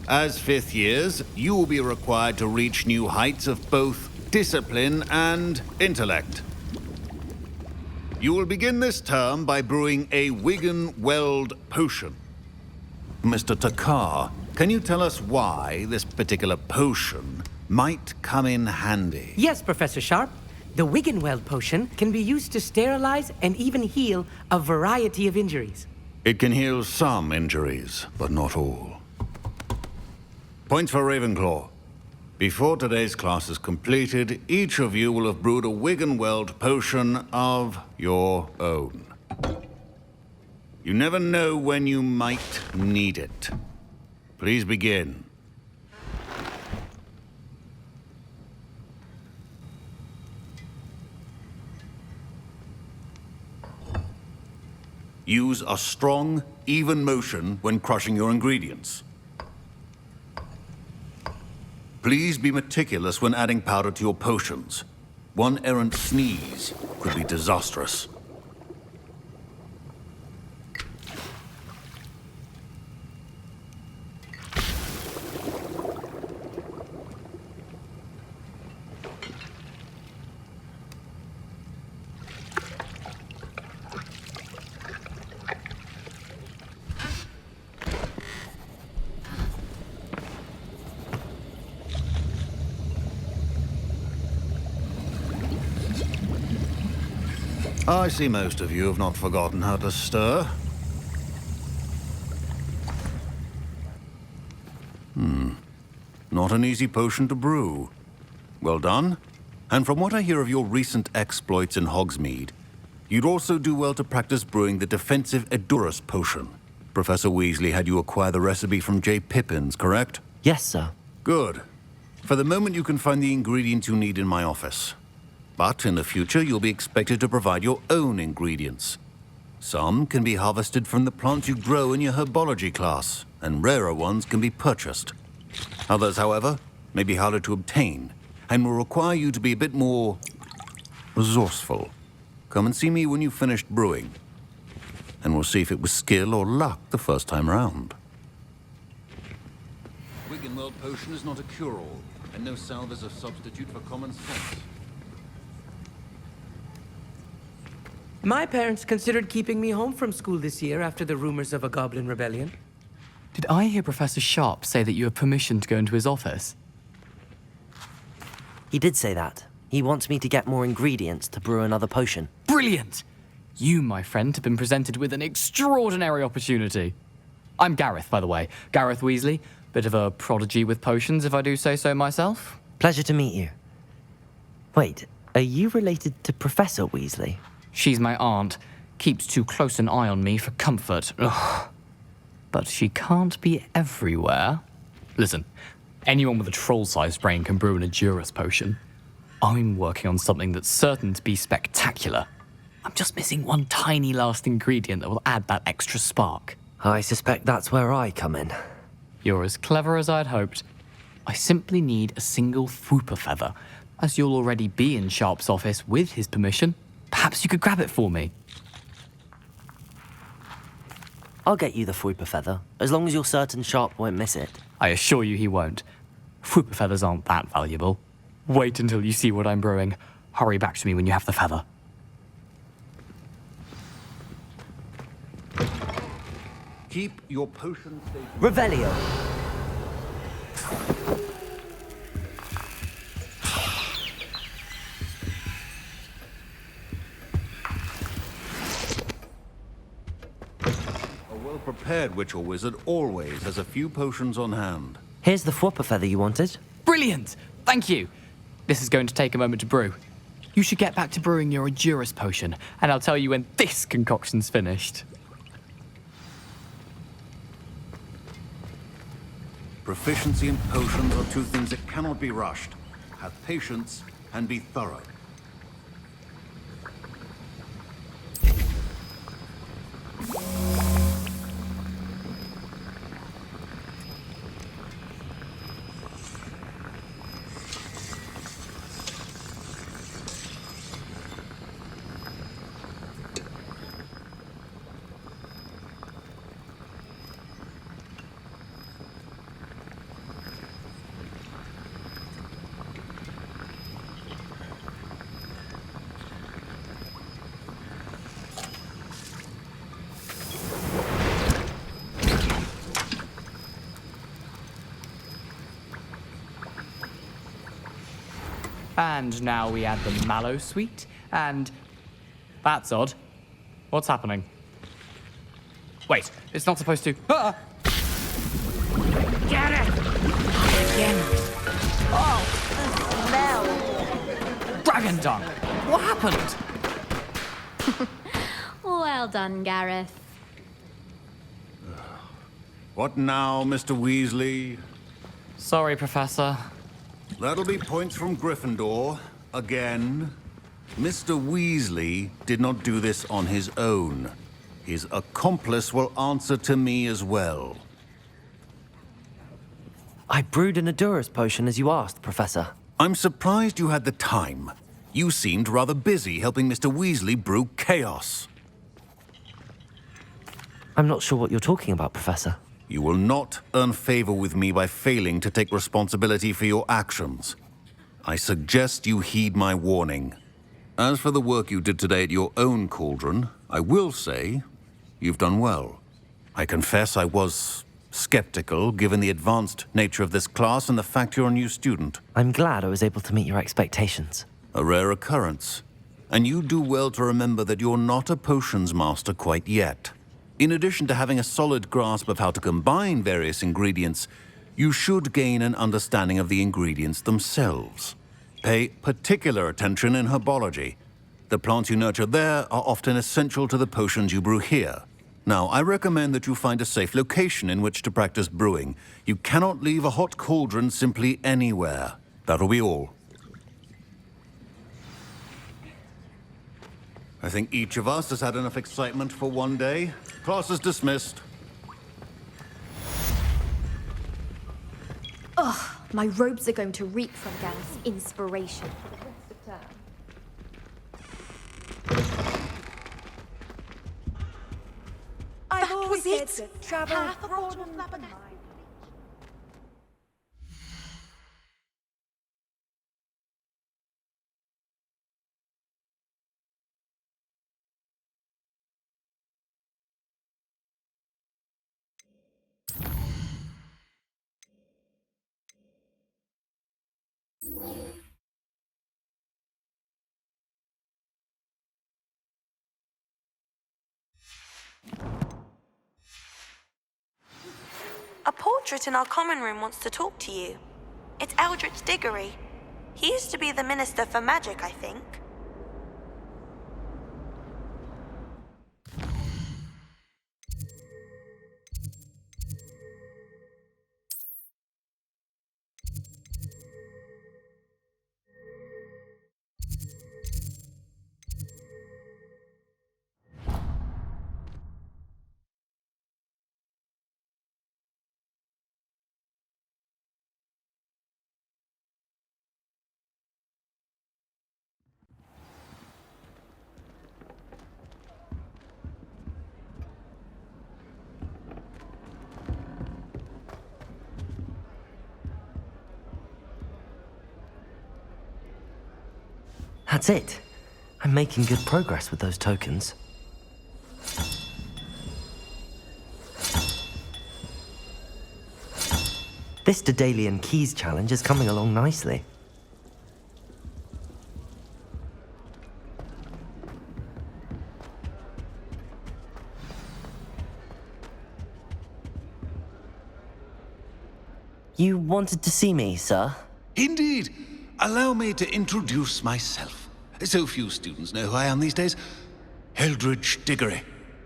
As fifth years, you will be required to reach new heights of both discipline and intellect. You will begin this term by brewing a Wigan-Weld potion. Mr. Takar, can you tell us why this particular potion might come in handy? Yes, Professor Sharp. The Wigan-Weld potion can be used to sterilize and even heal a variety of injuries. It can heal some injuries, but not all. Points for Ravenclaw. Before today's class is completed, each of you will have brewed a Wigan-Weld potion of your own. You never know when you might need it. Please begin. Use a strong, even motion when crushing your ingredients. Please be meticulous when adding powder to your potions. One errant sneeze could be disastrous. I see most of you have not forgotten how to stir. Not an easy potion to brew. Well done. And from what I hear of your recent exploits in Hogsmeade, you'd also do well to practice brewing the defensive Edurus potion. Professor Weasley had you acquire the recipe from J. Pippins, correct? Yes, sir. Good. For the moment, you can find the ingredients you need in my office. But in the future, you'll be expected to provide your own ingredients. Some can be harvested from the plants you grow in your herbology class, and rarer ones can be purchased. Others, however, may be harder to obtain, and will require you to be a bit more resourceful. Come and see me when you've finished brewing, and we'll see if it was skill or luck the first time round. Wiggenweld potion is not a cure-all, and no salve is a substitute for common sense. My parents considered keeping me home from school this year after the rumors of a goblin rebellion. Did I hear Professor Sharp say that you have permission to go into his office? He did say that. He wants me to get more ingredients to brew another potion. Brilliant! You, my friend, have been presented with an extraordinary opportunity. I'm Gareth, by the way. Gareth Weasley. Bit of a prodigy with potions, if I do say so myself. Pleasure to meet you. Wait, are you related to Professor Weasley? She's my aunt. Keeps too close an eye on me for comfort. Ugh. But she can't be everywhere. Listen, anyone with a troll-sized brain can brew an Edurus potion. I'm working on something that's certain to be spectacular. I'm just missing one tiny last ingredient that will add that extra spark. I suspect that's where I come in. You're as clever as I'd hoped. I simply need a single Fwooper feather. As you'll already be in Sharp's office with his permission, perhaps you could grab it for me. I'll get you the Fwooper feather, as long as you're certain Sharp won't miss it. I assure you he won't. Fwooper feathers aren't that valuable. Wait until you see what I'm brewing. Hurry back to me when you have the feather. Keep your potion station. Revelio. A well-prepared witch or wizard always has a few potions on hand. Here's the Fwooper feather you wanted. Brilliant! Thank you. This is going to take a moment to brew. You should get back to brewing your Edurus potion, and I'll tell you when this concoction's finished. Proficiency in potions are two things that cannot be rushed. Have patience and be thorough. And now we add the mallow sweet, and... That's odd. What's happening? Wait, it's not supposed to... Ah! Get it! Again. Oh! Smell! Dragon dung! What happened? Well done, Gareth. What now, Mr. Weasley? Sorry, Professor. That'll be points from Gryffindor. Again. Mr. Weasley did not do this on his own. His accomplice will answer to me as well. I brewed an Edurus potion as you asked, Professor. I'm surprised you had the time. You seemed rather busy helping Mr. Weasley brew chaos. I'm not sure what you're talking about, Professor. You will not earn favor with me by failing to take responsibility for your actions. I suggest you heed my warning. As for the work you did today at your own cauldron, I will say you've done well. I confess I was skeptical, given the advanced nature of this class and the fact you're a new student. I'm glad I was able to meet your expectations. A rare occurrence. And you do well to remember that you're not a potions master quite yet. In addition to having a solid grasp of how to combine various ingredients, you should gain an understanding of the ingredients themselves. Pay particular attention in herbology. The plants you nurture there are often essential to the potions you brew here. Now, I recommend that you find a safe location in which to practice brewing. You cannot leave a hot cauldron simply anywhere. That'll be all. I think each of us has had enough excitement for one day. Class is dismissed. Ugh, my robes are going to reek from Gareth's inspiration. I've always said that travel broadened my mind. A portrait in our common room wants to talk to you. It's Eldritch Diggory. He used to be the Minister for Magic, I think. That's it. I'm making good progress with those tokens. This Daedalian Keys challenge is coming along nicely. You wanted to see me, sir? Indeed. Allow me to introduce myself. So few students know who I am these days. Eldritch Diggory,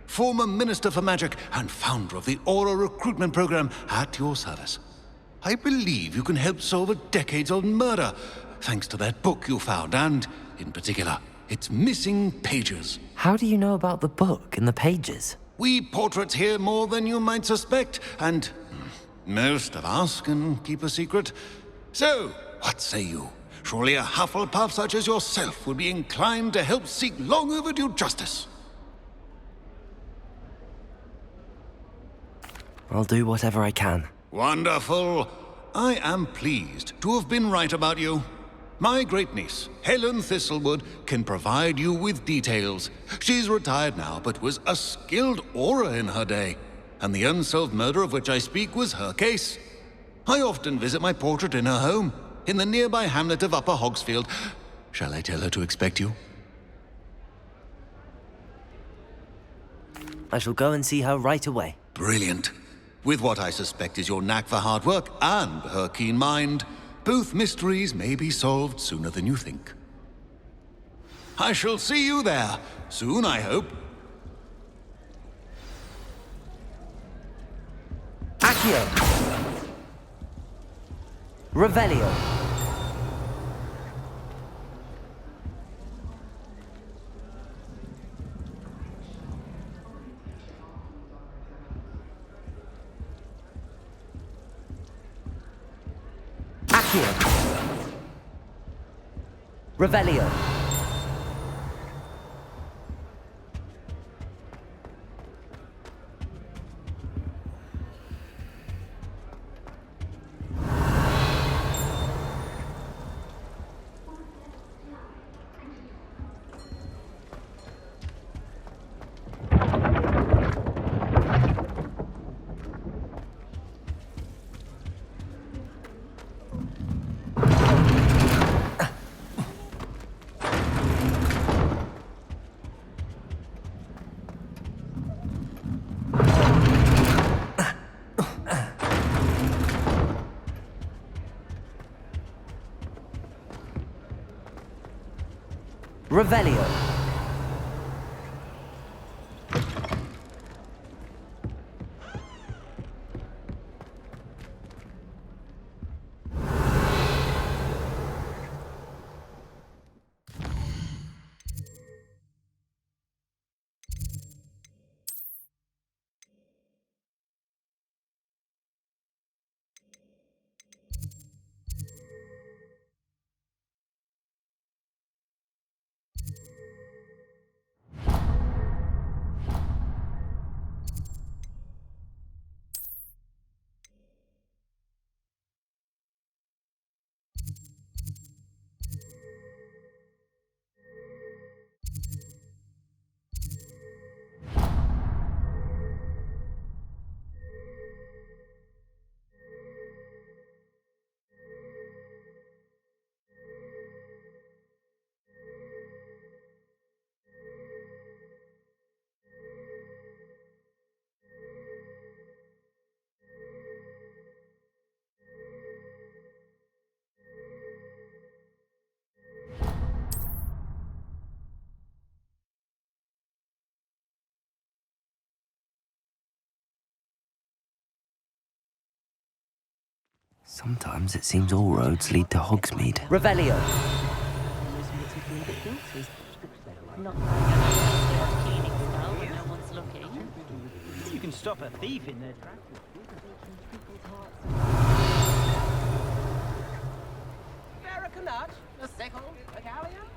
former Minister for Magic and founder of the Aura recruitment program, at your service. I believe you can help solve a decades-old murder, thanks to that book you found, and, in particular, its missing pages. How do you know about the book and the pages? We portraits hear more than you might suspect, and most of us can keep a secret. So, what say you? Surely a Hufflepuff such as yourself would be inclined to help seek long overdue justice. I'll do whatever I can. Wonderful. I am pleased to have been right about you. My great-niece, Helen Thistlewood, can provide you with details. She's retired now, but was a skilled aura in her day. And the unsolved murder of which I speak was her case. I often visit my portrait in her home, in the nearby hamlet of Upper Hogsfield. Shall I tell her to expect you? I shall go and see her right away. Brilliant. With what I suspect is your knack for hard work and her keen mind, both mysteries may be solved sooner than you think. I shall see you there, soon I hope. Accio! Revelio! Accio! Revelio! Revelio. Sometimes it seems all roads lead to Hogsmeade. Revelio. You can stop a thief in their tracks. A sickle, a galleon?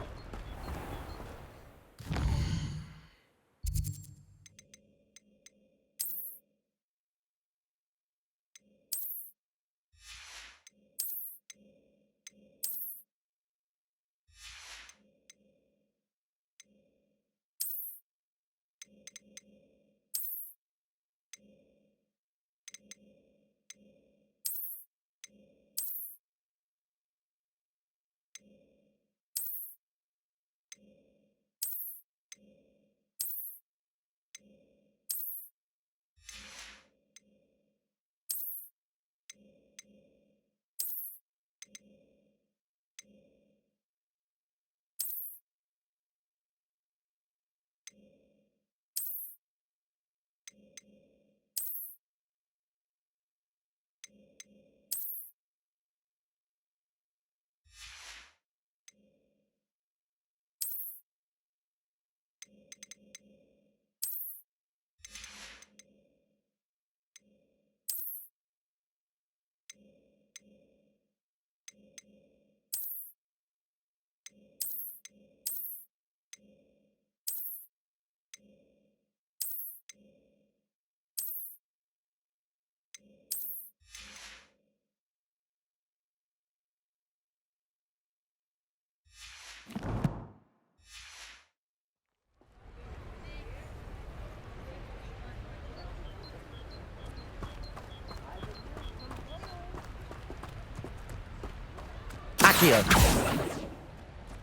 Accio.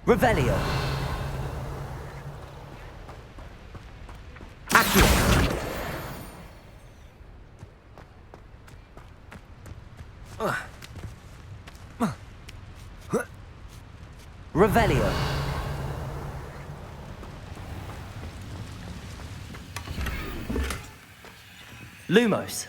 Revelio. Accio. Revelio. Lumos.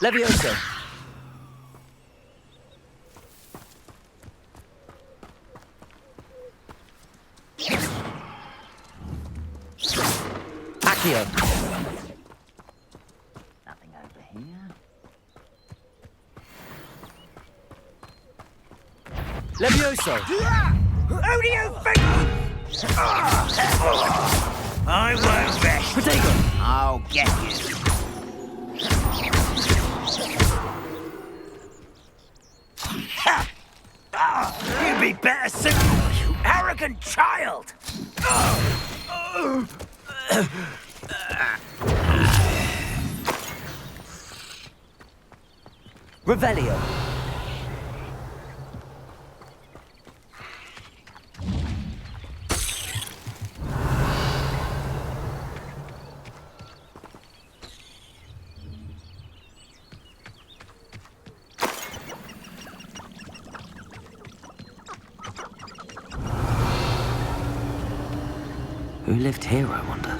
Levioso. Accio. Nothing over here. Levioso. Who do you think? I won't rest. Protego. I'll get you. You'd be better suited, you arrogant child! Revelio. Who lived here, I wonder?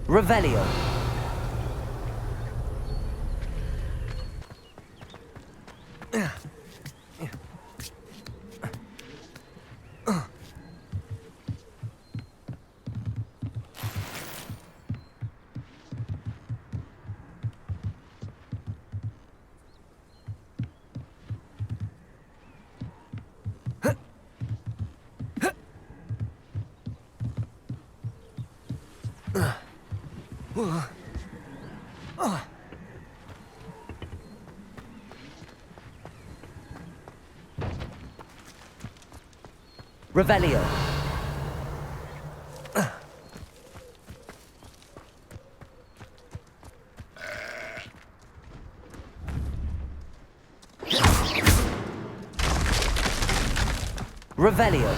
Revelio. Revelio. Revelio.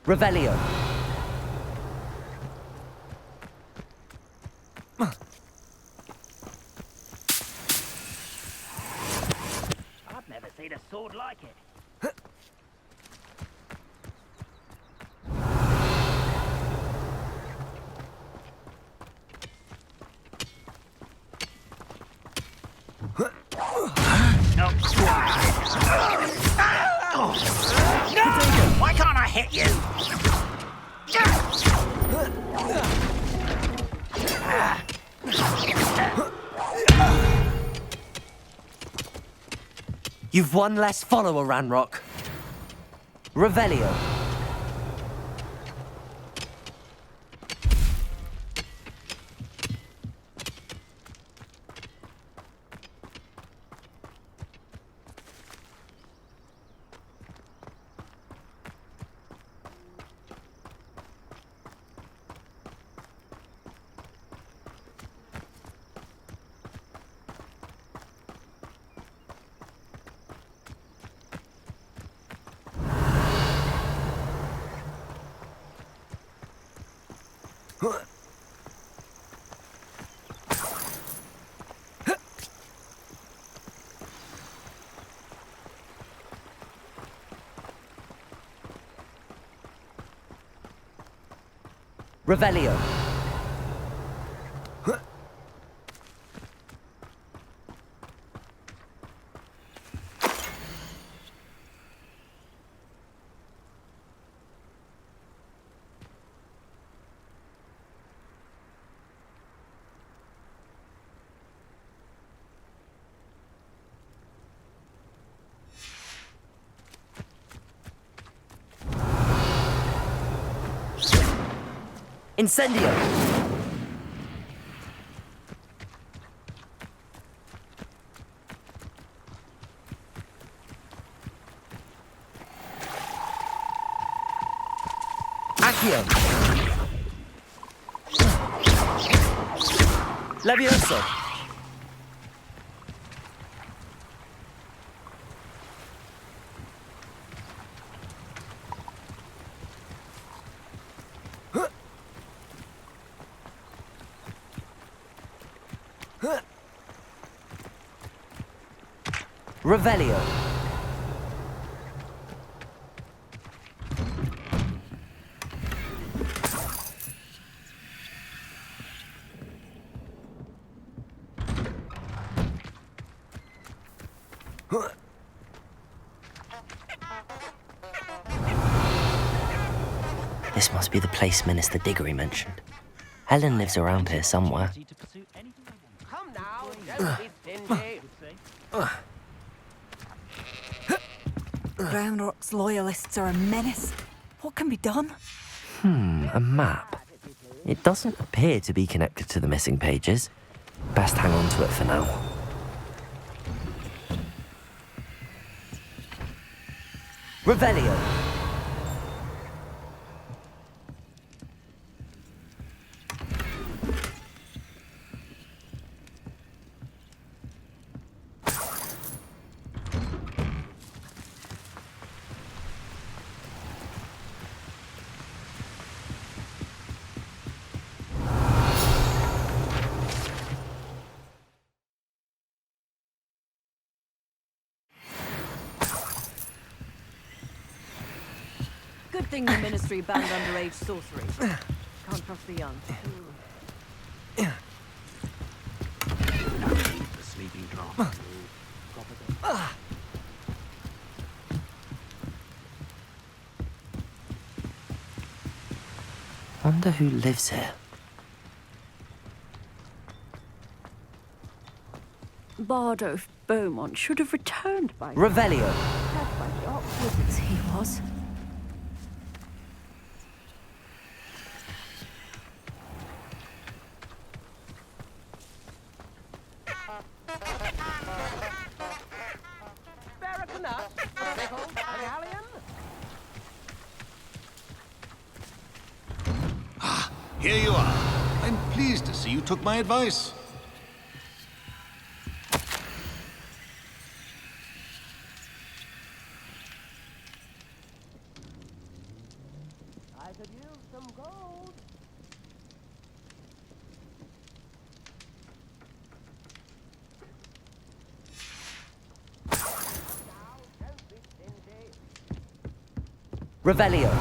Revelio. I've never seen a sword like it. No! Why can't I hit you? You've one less follower, Ranrock. Revelio. Revelio. Incendio! Accio! Levioso! Revelio. This must be the place Minister Diggory mentioned. Helen lives around here somewhere. Come now, don't be stingy. Ranrock's loyalists are a menace. What can be done? A map. It doesn't appear to be connected to the missing pages. Best hang on to it for now. Revelio. Good thing the Ministry banned underage sorcery. Can't trust the young. The sleeping drop. Wonder who lives here. Bardo Beaumont should have returned by now. Revelio. Had by the opposites he was. Here you are. I'm pleased to see you took my advice. I could use some gold. Revelio.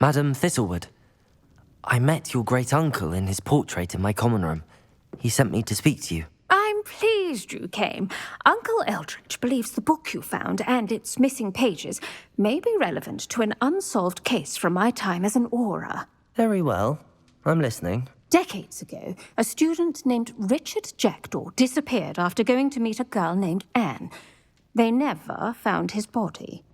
Madam Thistlewood, I met your great-uncle in his portrait in my common room. He sent me to speak to you. I'm pleased you came. Uncle Eldridge believes the book you found and its missing pages may be relevant to an unsolved case from my time as an Auror. Very well. I'm listening. Decades ago, a student named Richard Jackdaw disappeared after going to meet a girl named Anne. They never found his body.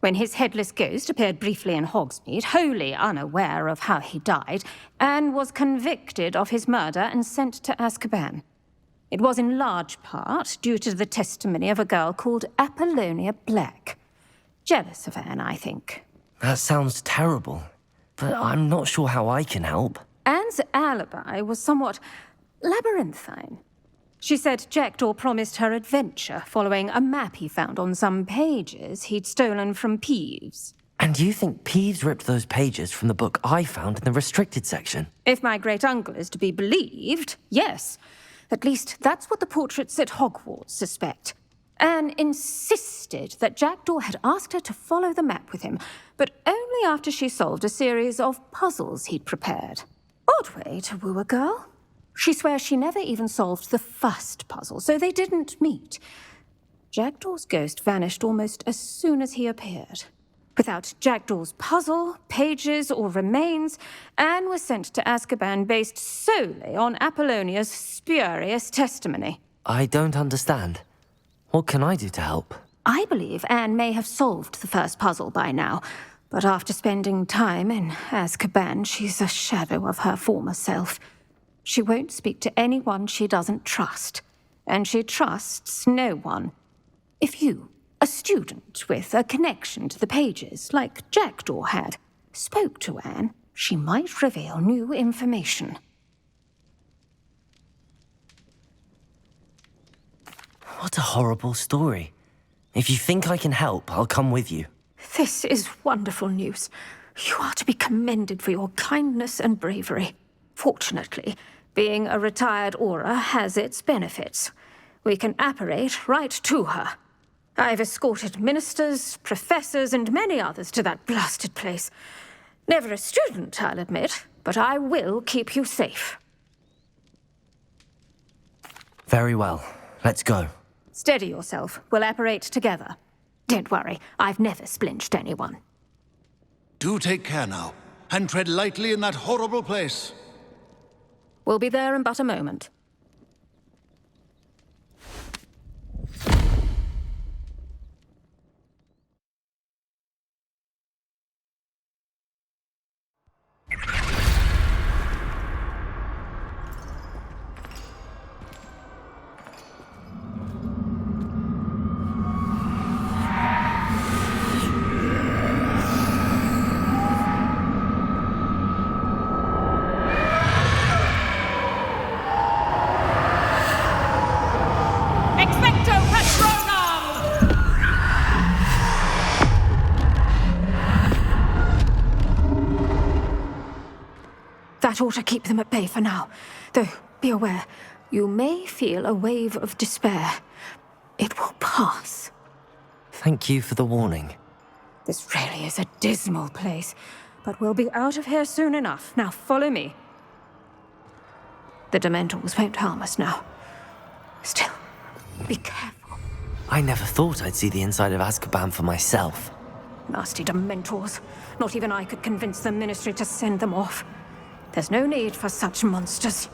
When his headless ghost appeared briefly in Hogsmeade, wholly unaware of how he died, Anne was convicted of his murder and sent to Azkaban. It was in large part due to the testimony of a girl called Apollonia Black. Jealous of Anne, I think. That sounds terrible, but I'm not sure how I can help. Anne's alibi was somewhat labyrinthine. She said Jackdaw promised her adventure following a map he found on some pages he'd stolen from Peeves. And you think Peeves ripped those pages from the book I found in the restricted section? If my great-uncle is to be believed, yes. At least that's what the portraits at Hogwarts suspect. Anne insisted that Jackdaw had asked her to follow the map with him, but only after she solved a series of puzzles he'd prepared. Odd way to woo a girl. She swears she never even solved the first puzzle, so they didn't meet. Jackdaw's ghost vanished almost as soon as he appeared. Without Jackdaw's puzzle, pages, or remains, Anne was sent to Azkaban based solely on Apollonia's spurious testimony. I don't understand. What can I do to help? I believe Anne may have solved the first puzzle by now, but after spending time in Azkaban, she's a shadow of her former self. She won't speak to anyone she doesn't trust, and she trusts no one. If you, a student with a connection to the pages, like Jackdaw had, spoke to Anne, she might reveal new information. What a horrible story. If you think I can help, I'll come with you. This is wonderful news. You are to be commended for your kindness and bravery. Fortunately, being a retired Auror has its benefits. We can apparate right to her. I've escorted ministers, professors, and many others to that blasted place. Never a student, I'll admit, but I will keep you safe. Very well. Let's go. Steady yourself. We'll apparate together. Don't worry, I've never splinched anyone. Do take care now, and tread lightly in that horrible place. We'll be there in but a moment. That ought to keep them at bay for now. Though, be aware, you may feel a wave of despair. It will pass. Thank you for the warning. This really is a dismal place, but we'll be out of here soon enough. Now follow me. The Dementors won't harm us now. Still, be careful. I never thought I'd see the inside of Azkaban for myself. Nasty Dementors. Not even I could convince the Ministry to send them off. There's no need for such monsters.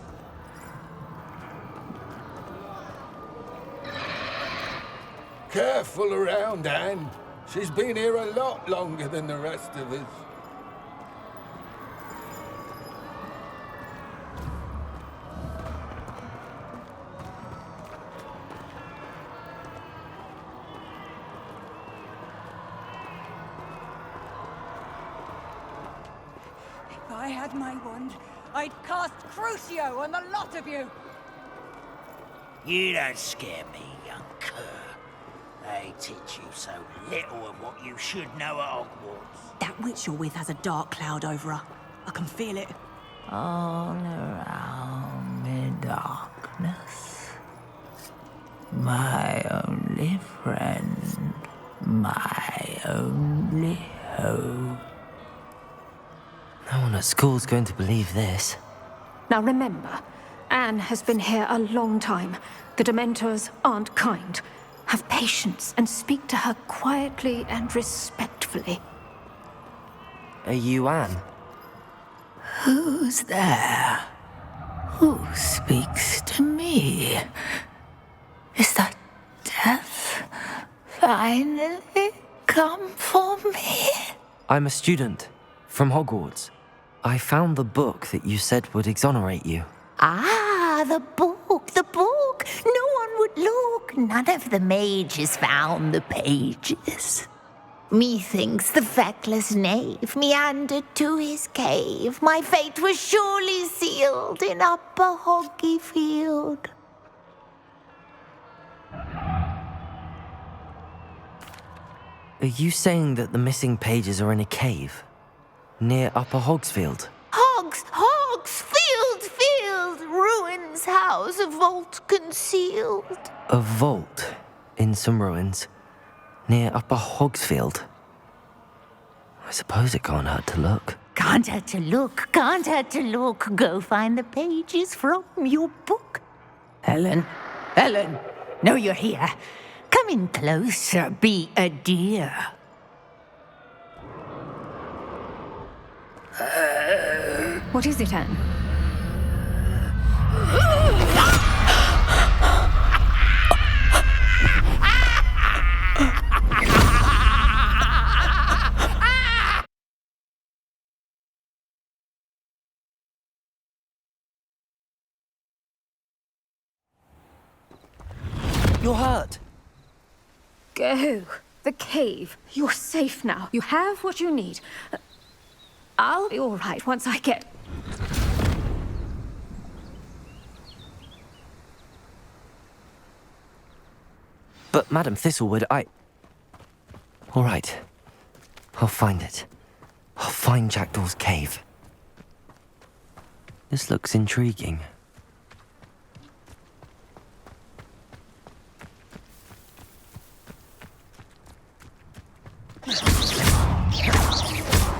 Careful around, Anne. She's been here a lot longer than the rest of us. If I had my wand, I'd cast Crucio on the lot of you! You don't scare me, young cur. They teach you so little of what you should know at Hogwarts. That witch you're with has a dark cloud over her. I can feel it. All around me darkness. My only friend. My only hope. No one at school's going to believe this. Now remember, Anne has been here a long time. The Dementors aren't kind. Have patience and speak to her quietly and respectfully. Are you Anne? Who's there? Who speaks to me? Is that death finally come for me? I'm a student from Hogwarts. I found the book that you said would exonerate you. Ah, the book, the book. No one would look. None of the mages found the pages. Methinks the feckless knave meandered to his cave. My fate was surely sealed in Upper Hoggyfield. Are you saying that the missing pages are in a cave? Near Upper Hogsfield? Field, ruins house, a vault concealed. A vault in some ruins near Upper Hogsfield. I suppose it can't hurt to look. Can't hurt to look, can't hurt to look. Go find the pages from your book. Helen, know you're here. Come in closer, be a dear. What is it, Anne? You're hurt. Go. The cave. You're safe now. You have what you need. I'll be all right once I get... But Madam Thistlewood, All right. I'll find it. I'll find Jackdaw's cave. This looks intriguing.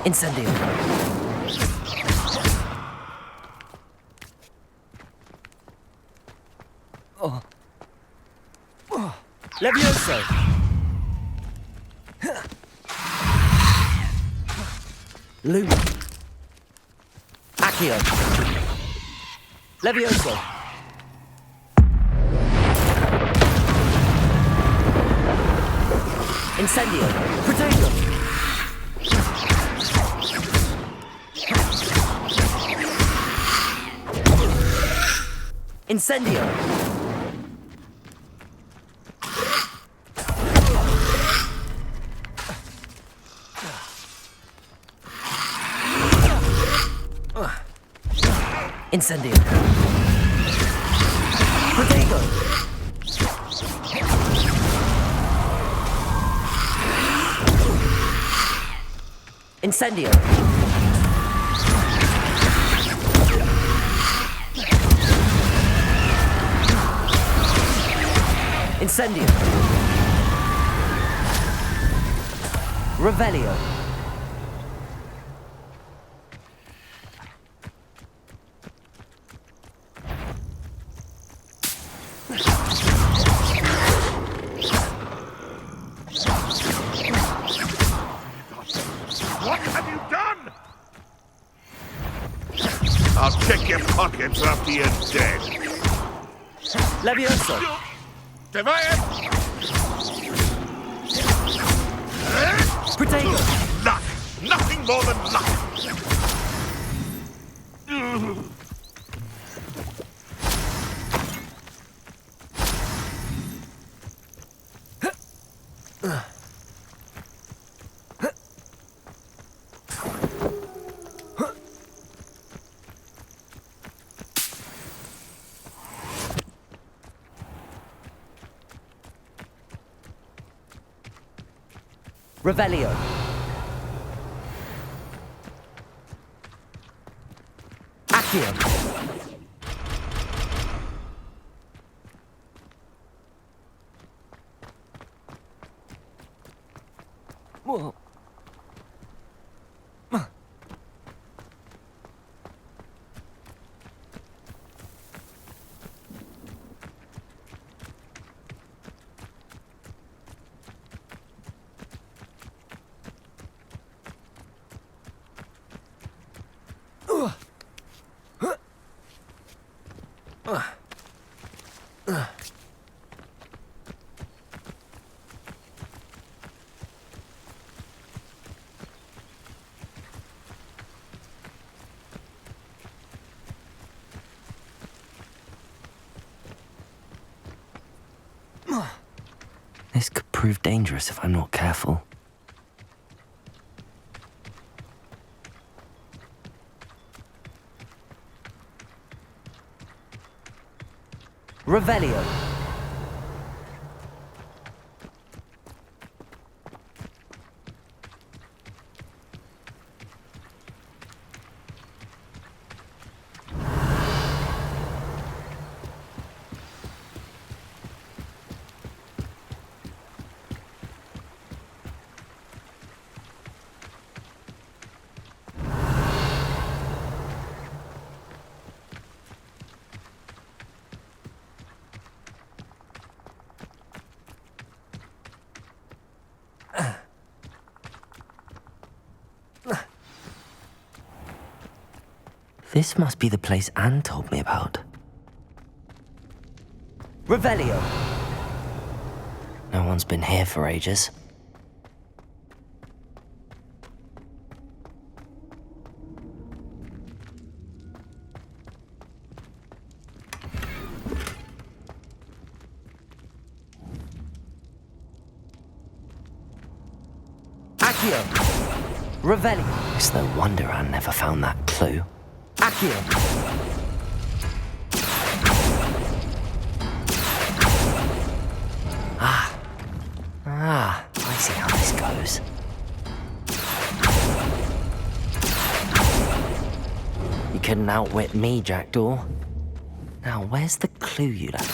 Incendio. Levioso. Luma. Accio. Levioso. Incendio. Protego. Incendio. Incendio. Protego. Incendio. Incendio. Revelio. What have you done? I'll check your pockets after you're dead. Levioso. Divide! Protego. Luck! Nothing more than luck! Revelio. Accio. Whoa. This could prove dangerous if I'm not careful. Revelio. This must be the place Anne told me about. Revelio. No one's been here for ages. Accio. Revelio. It's no wonder Anne never found that clue. Accio. I see how this goes. You couldn't outwit me, Jackdaw. Now, where's the clue you left?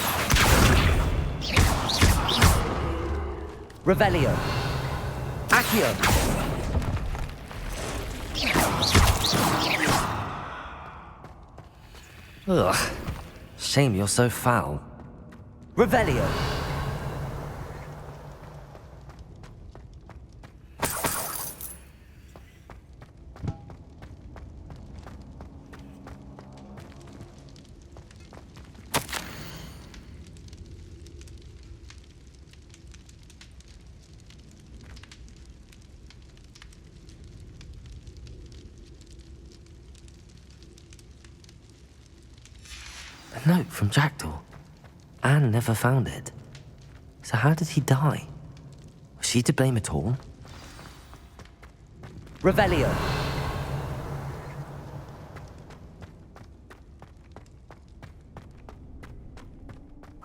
Revelio. Accio. Ugh. Shame you're so foul. Revelio. A note from Jackdaw. Anne never found it. So how did he die? Was she to blame at all? Revelio.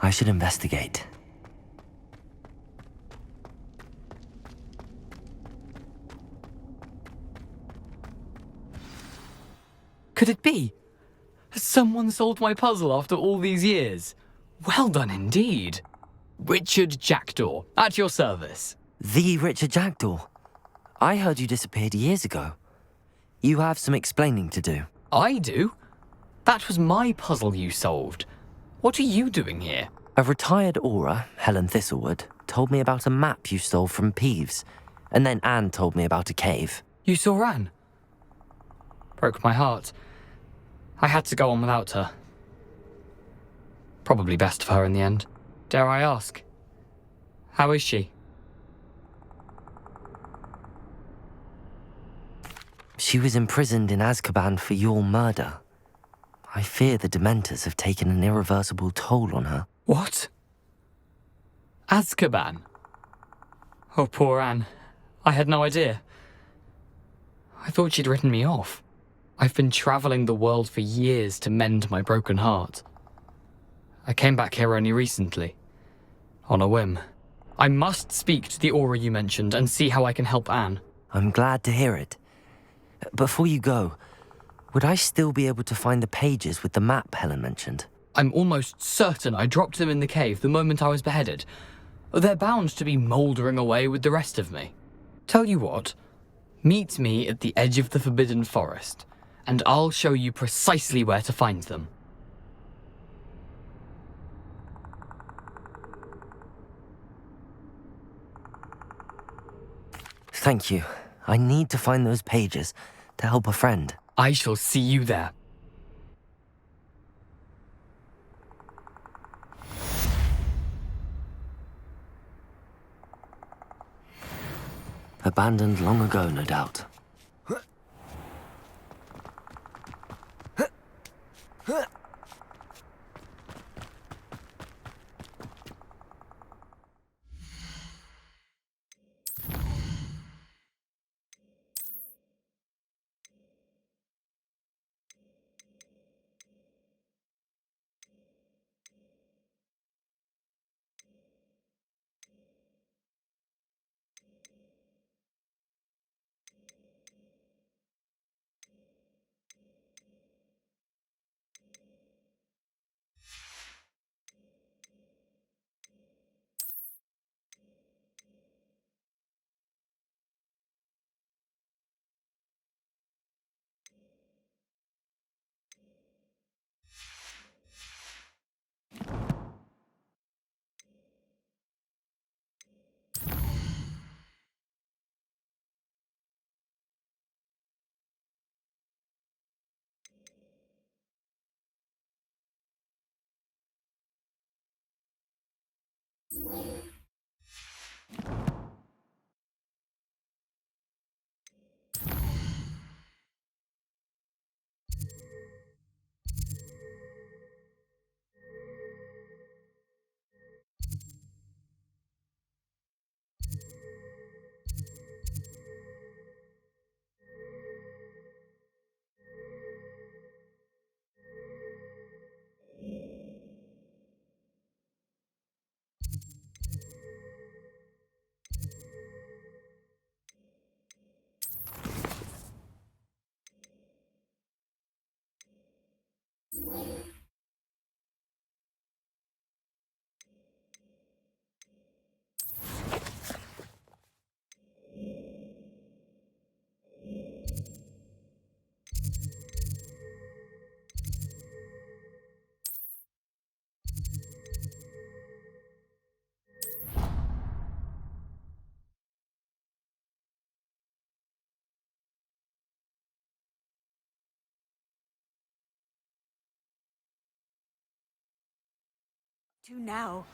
I should investigate. Could it be? Has someone solved my puzzle after all these years? Well done indeed. Richard Jackdaw, at your service. The Richard Jackdaw. I heard you disappeared years ago. You have some explaining to do. I do? That was my puzzle you solved. What are you doing here? A retired Aura, Helen Thistlewood, told me about a map you stole from Peeves, and then Anne told me about a cave. You saw Anne? Broke my heart. I had to go on without her. Probably best for her in the end. Dare I ask? How is she? She was imprisoned in Azkaban for your murder. I fear the Dementors have taken an irreversible toll on her. What? Azkaban? Oh, poor Anne. I had no idea. I thought she'd written me off. I've been travelling the world for years to mend my broken heart. I came back here only recently. On a whim. I must speak to the Aura you mentioned and see how I can help Anne. I'm glad to hear it. Before you go, would I still be able to find the pages with the map Helen mentioned? I'm almost certain I dropped them in the cave the moment I was beheaded. They're bound to be mouldering away with the rest of me. Tell you what, meet me at the edge of the Forbidden Forest, and I'll show you precisely where to find them. Thank you. I need to find those pages to help a friend. I shall see you there. Abandoned long ago, no doubt. To now.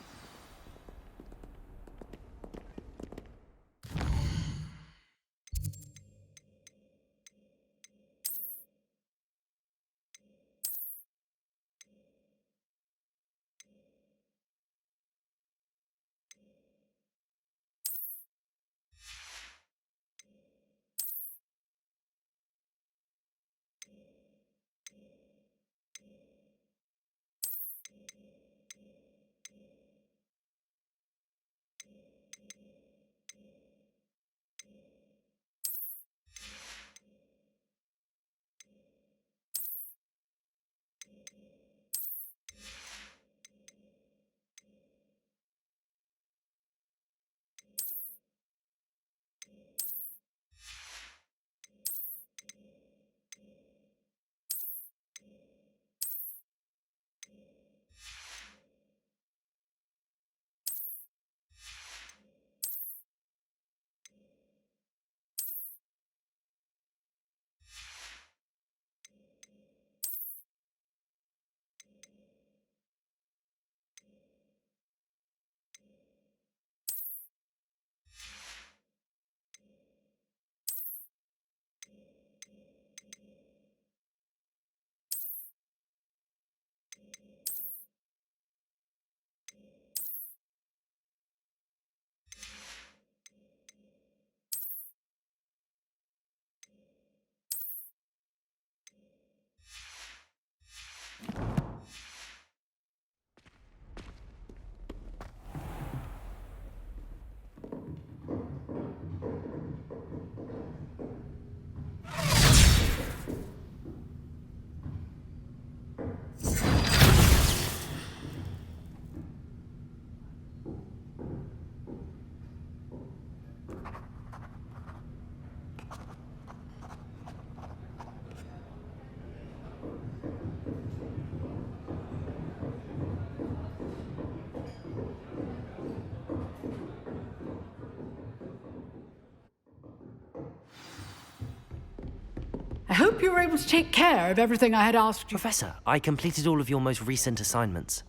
hope you were able to take care of everything I had asked you. Professor, I completed all of your most recent assignments.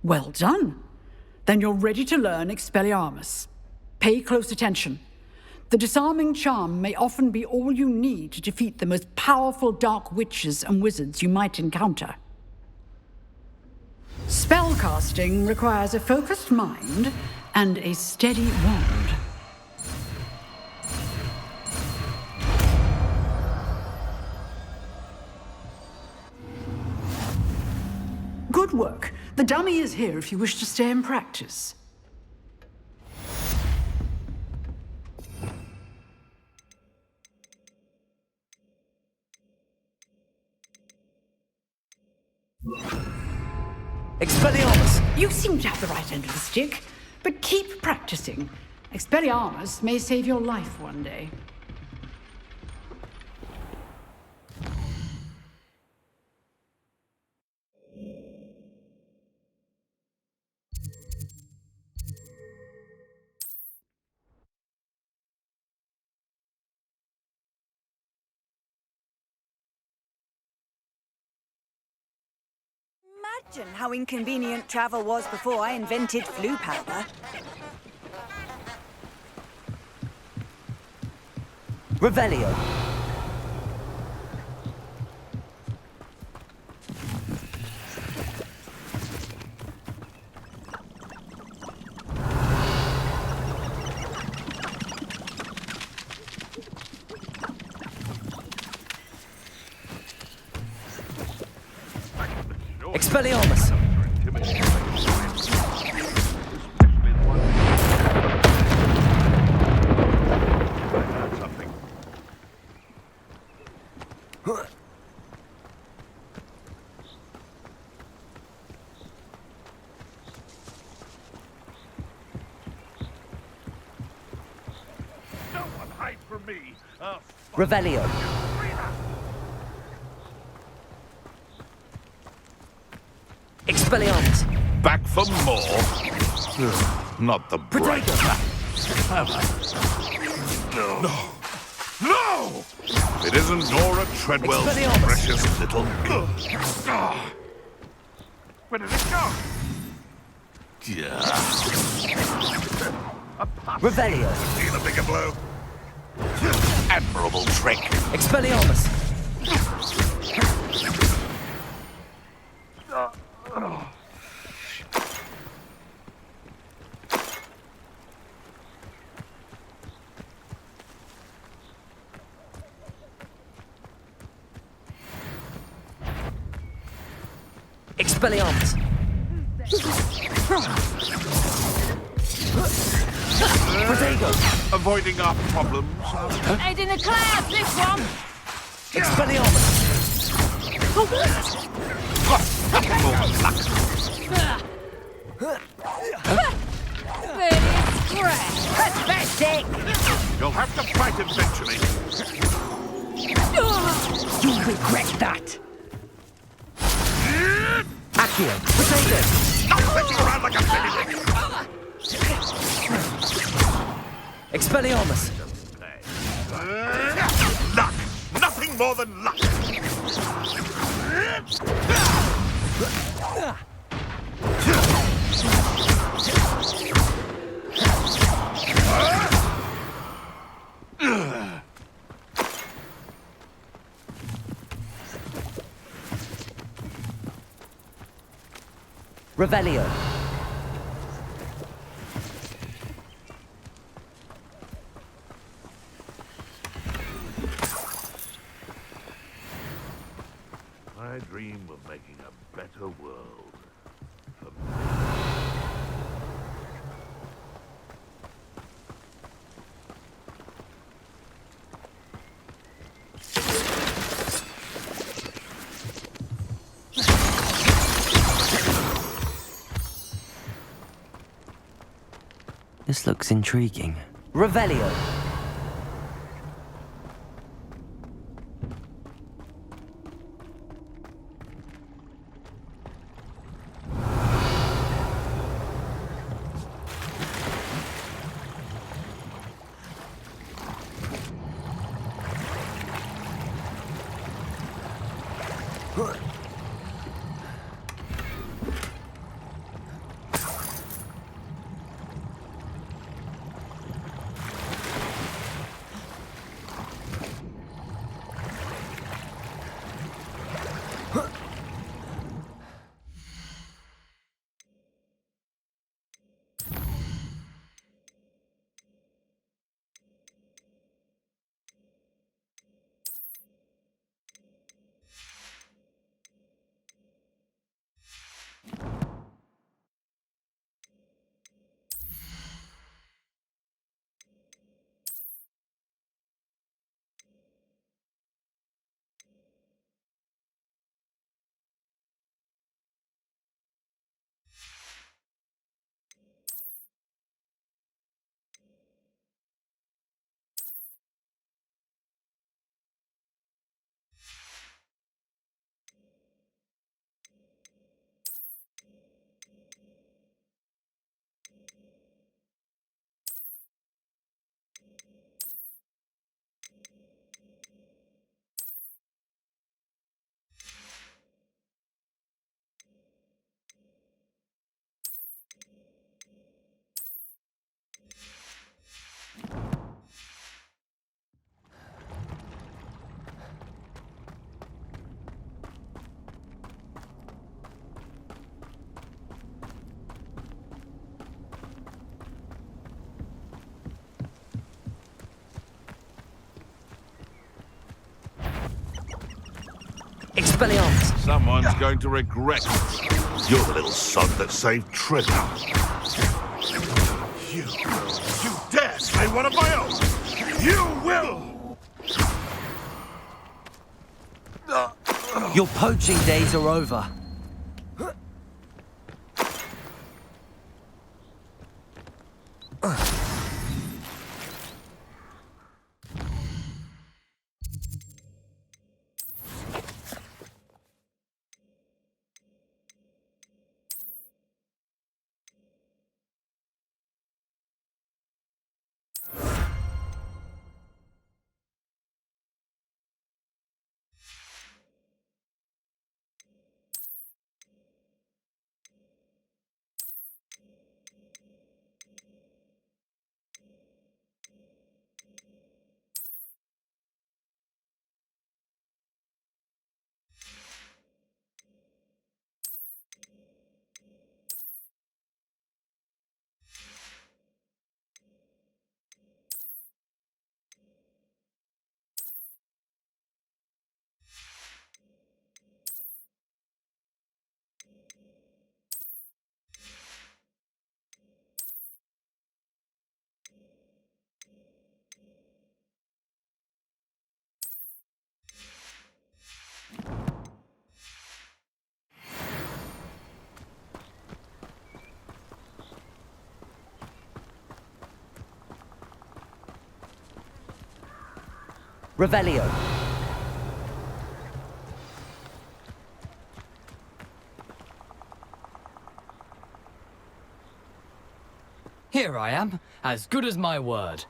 Well done. Then you're ready to learn Expelliarmus. Pay close attention. The disarming charm may often be all you need to defeat the most powerful dark witches and wizards you might encounter. Spellcasting requires a focused mind and a steady wand. Good work. The dummy is here if you wish to stay and practice. Expelliarmus! You seem to have the right end of the stick, but keep practicing. Expelliarmus may save your life one day. Imagine how inconvenient travel was before I invented flu powder. Revelio. Expelliarmus! No one hide from me! Revelio. Expelliarmus! Back for more? Ugh, not the bright. No! No! It isn't Nora Treadwell's precious little girl. Where did it go? Yeah. Revelio. Deal a bigger blow. Admirable trick. Expelliarmus! Expelliarmus! Avoiding our problems. Head in the clouds, this one! Expelliarmus! Pathetic! You'll have to fight eventually. You'll regret that. Accio! Potato! Stop fetching around like a baby! Expelliarmus! Luck! Nothing more than luck! Revelio. I dream of making a better world. For me. This looks intriguing. Revelio. Expelliarmus! Someone's going to regret it. You're the little sod that saved treasure. You dare slay one of my own! You will! Your poaching days are over. Revelio. Here I am, as good as my word.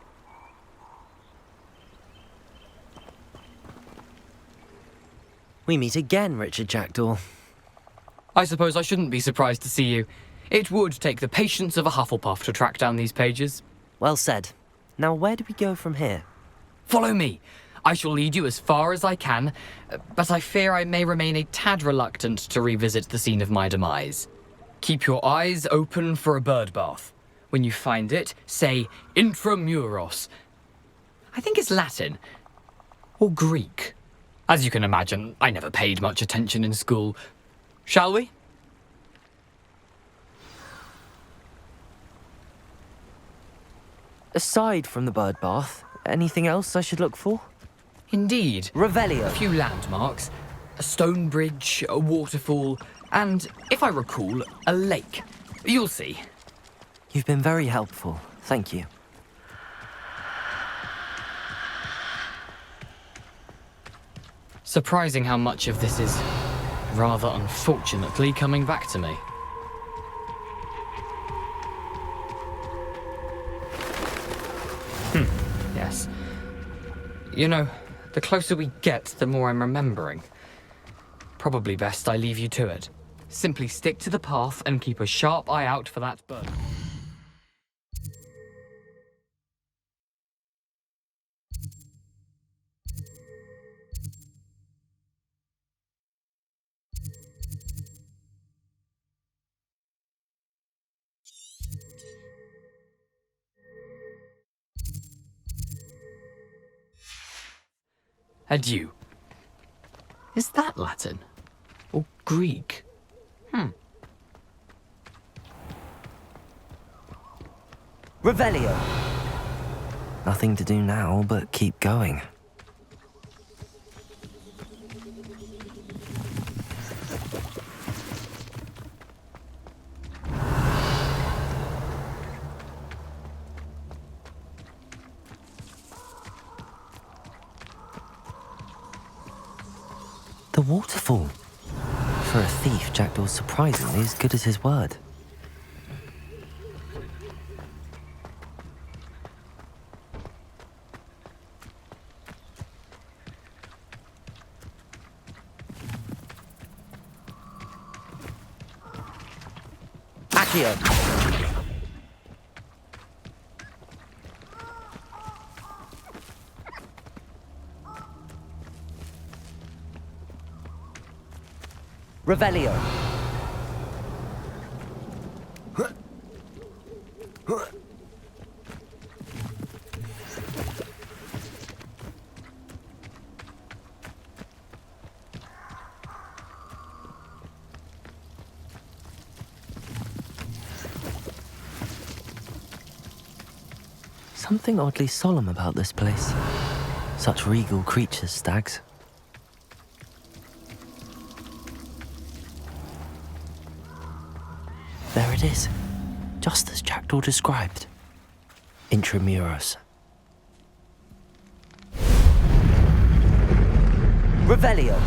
We meet again, Richard Jackdaw. I suppose I shouldn't be surprised to see you. It would take the patience of a Hufflepuff to track down these pages. Well said. Now where do we go from here? Follow me. I shall lead you as far as I can, but I fear I may remain a tad reluctant to revisit the scene of my demise. Keep your eyes open for a bird bath. When you find it, say intramuros. I think it's Latin. Or Greek. As you can imagine, I never paid much attention in school. Shall we? Aside from the bird bath, anything else I should look for? Indeed. Revelio. A few landmarks, a stone bridge, a waterfall, and, if I recall, a lake. You'll see. You've been very helpful. Thank you. Surprising how much of this is, rather unfortunately, coming back to me. Yes. You know, the closer we get, the more I'm remembering. Probably best I leave you to it. Simply stick to the path and keep a sharp eye out for that bird. Adieu. Is that Latin? Or Greek? Revelio. Nothing to do now but keep going. The waterfall. For a thief, Jackdaw's surprisingly as good as his word. Accio. Revelio. Something oddly solemn about this place. Such regal creatures, stags. There it is, just as Jackdaw described. Intramuros. Revelio.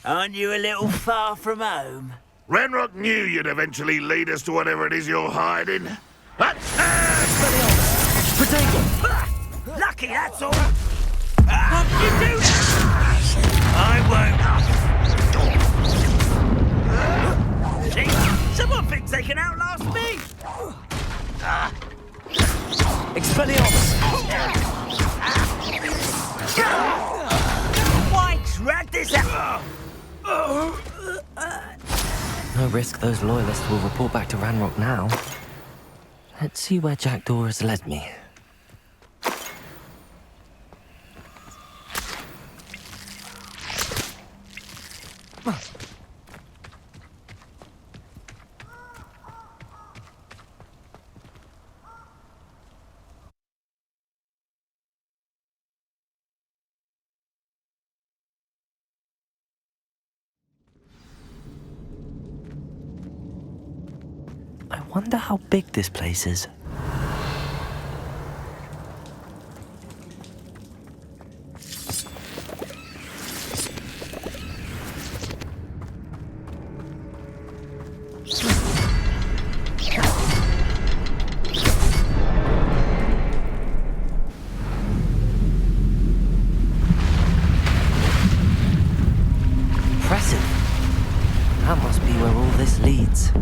Aren't you a little far from home? Ranrock knew you'd eventually lead us to whatever it is you're hiding. Lucky, that's all. What did you do? I won't. See? Someone thinks they can outlast me. Expelliarmus! Why drag this out? No risk those loyalists will report back to Ranrock now. Let's see where Jackdaw has led me. I wonder how big this place is. Impressive. That must be where all this leads.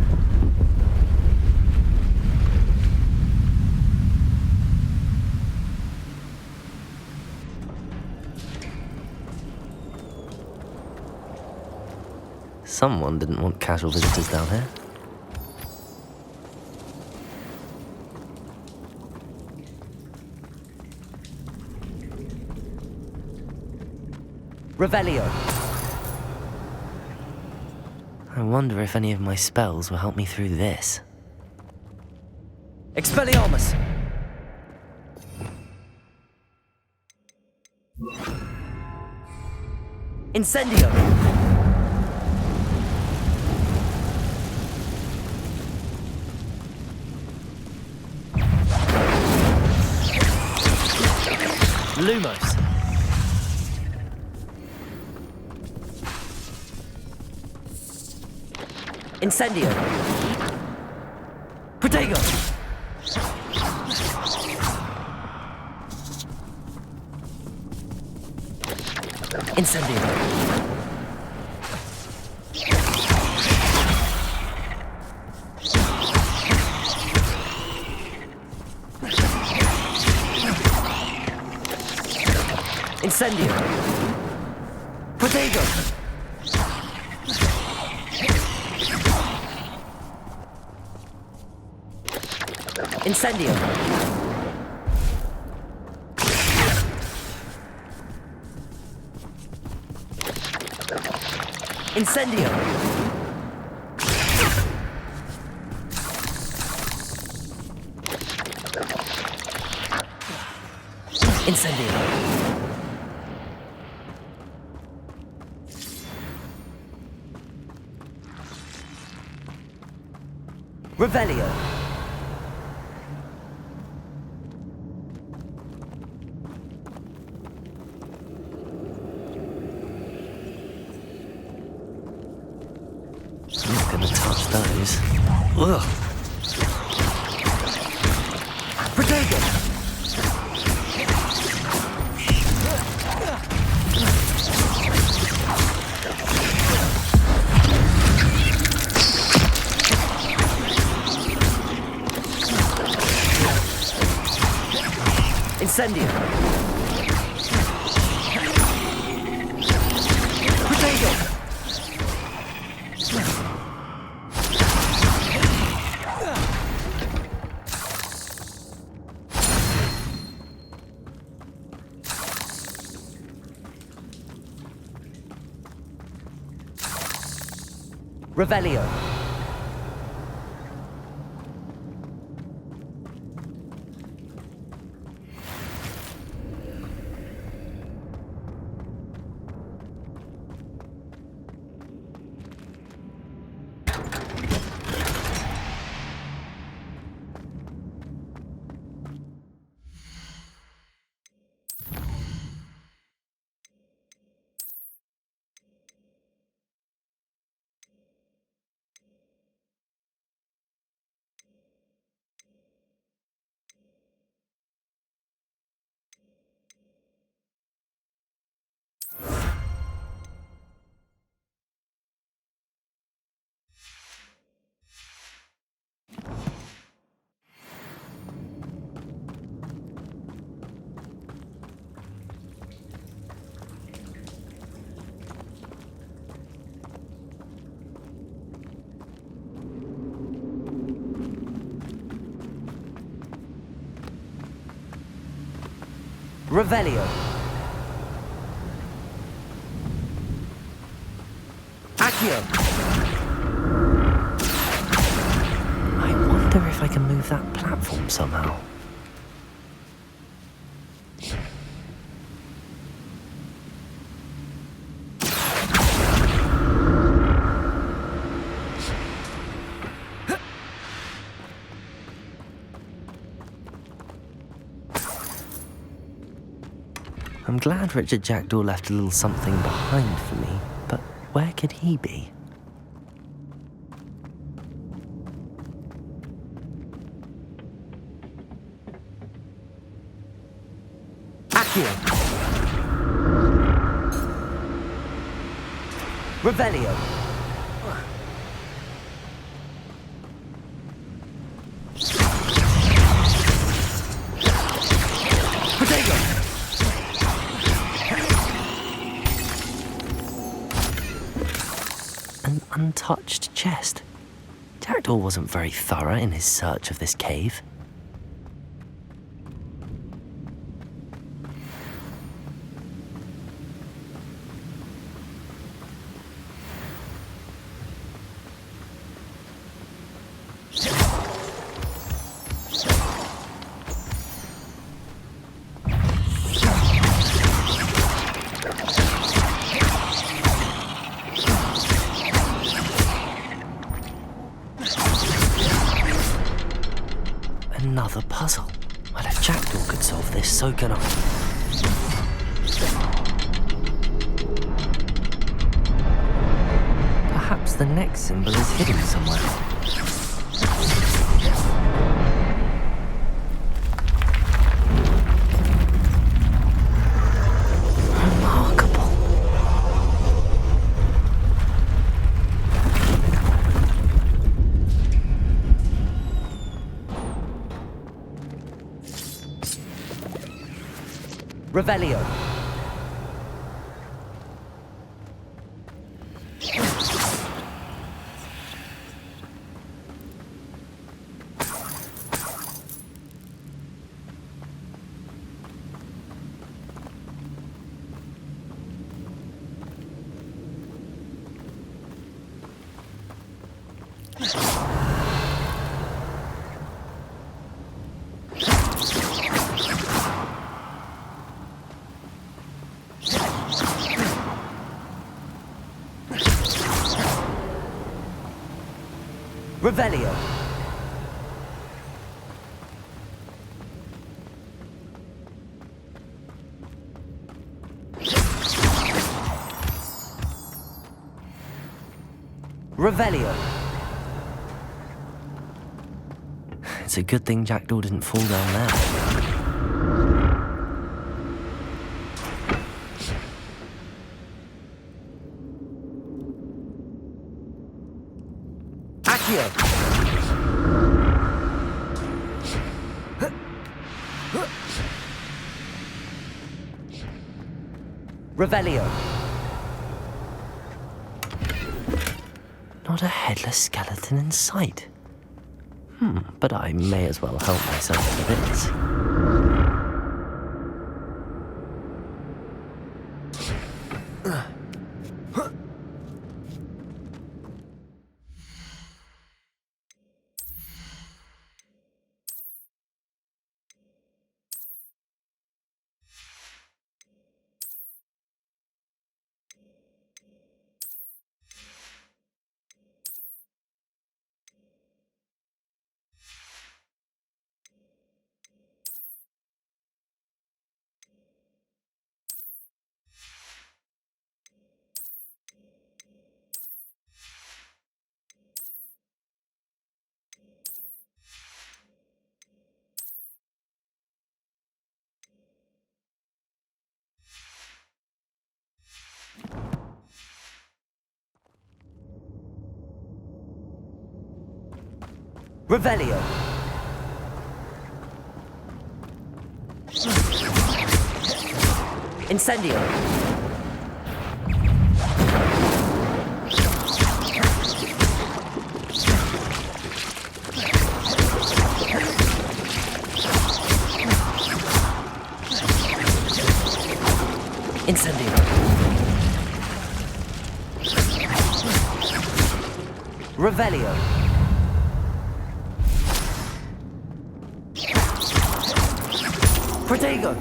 Someone didn't want casual visitors down here. Revelio. I wonder if any of my spells will help me through this. Expelliarmus! Incendio! Lumos. Incendio. Protego! Incendio! Incendio! Protego! Incendio! Incendio! Incendio! Revelio! I'm not gonna touch those. Ugh! Protego! Incendio! Protego! Revelio! Revelio! Accio! I wonder if I can move that platform somehow. I'm glad Richard Jackdaw left a little something behind for me, but where could he be? Accio! Revelio! Protego! An untouched chest. Jackdaw wasn't very thorough in his search of this cave. Another puzzle. Well, if Jackdaw could solve this, so can I. Perhaps the next symbol is hidden somewhere. Revelio. Revelio. Revelio. It's a good thing Jackdaw didn't fall down there. Accio. Revelio. Not a headless skeleton in sight. But I may as well help myself to this. Revelio. Incendio. Incendio. Revelio. Protego!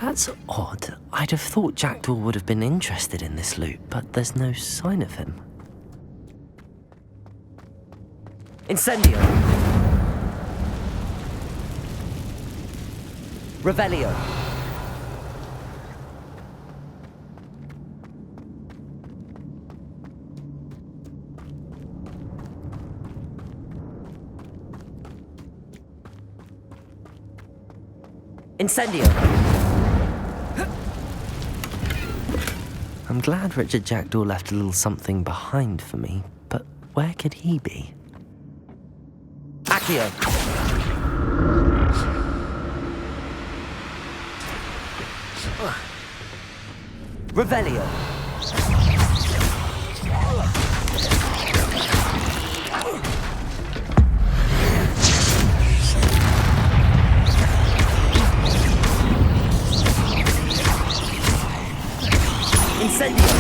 That's odd. I'd have thought Jackdaw would have been interested in this loot, but there's no sign of him. Incendio. Revelio. Incendio. I'm glad Richard Jackdaw left a little something behind for me, but where could he be? Accio. Revelio. Incendio.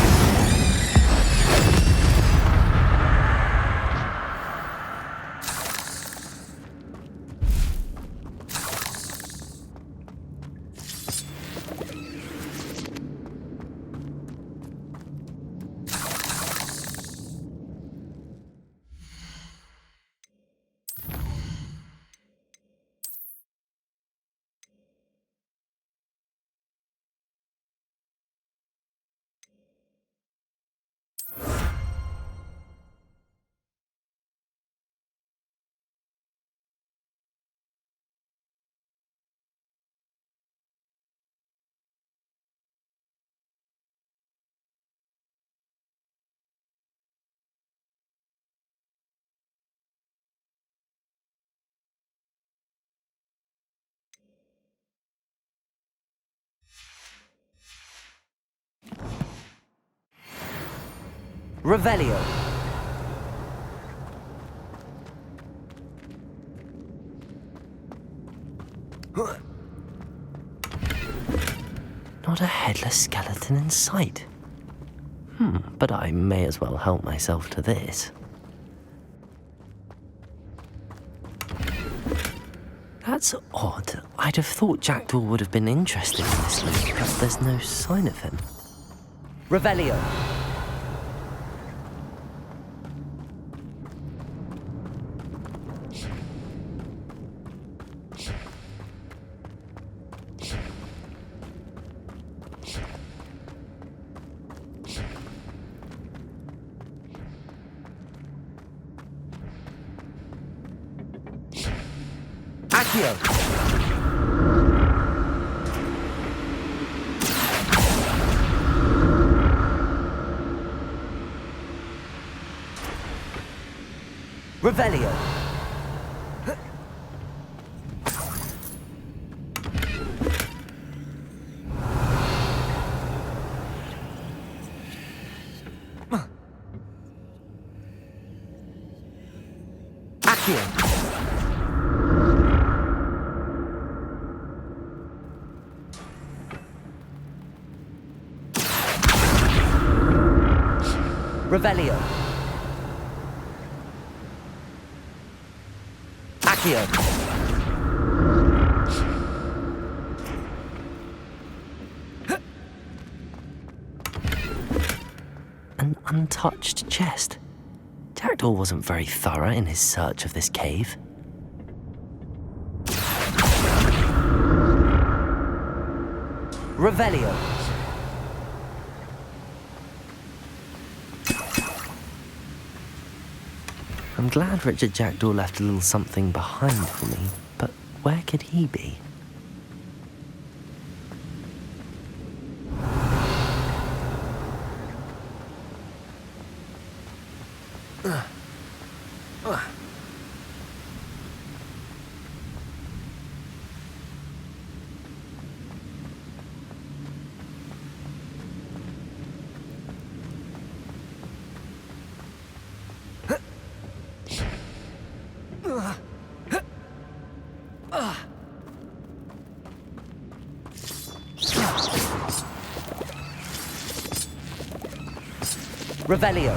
Revelio. Not a headless skeleton in sight. But I may as well help myself to this. That's odd. I'd have thought Jackdaw would have been interested in this loot, but there's no sign of him. Revelio. Accio. Revelio. Accio. Revelio. Accio. An untouched chest. Jackdaw wasn't very thorough in his search of this cave. Revelio. I'm glad Richard Jackdaw left a little something behind for me, but where could he be? Revelio.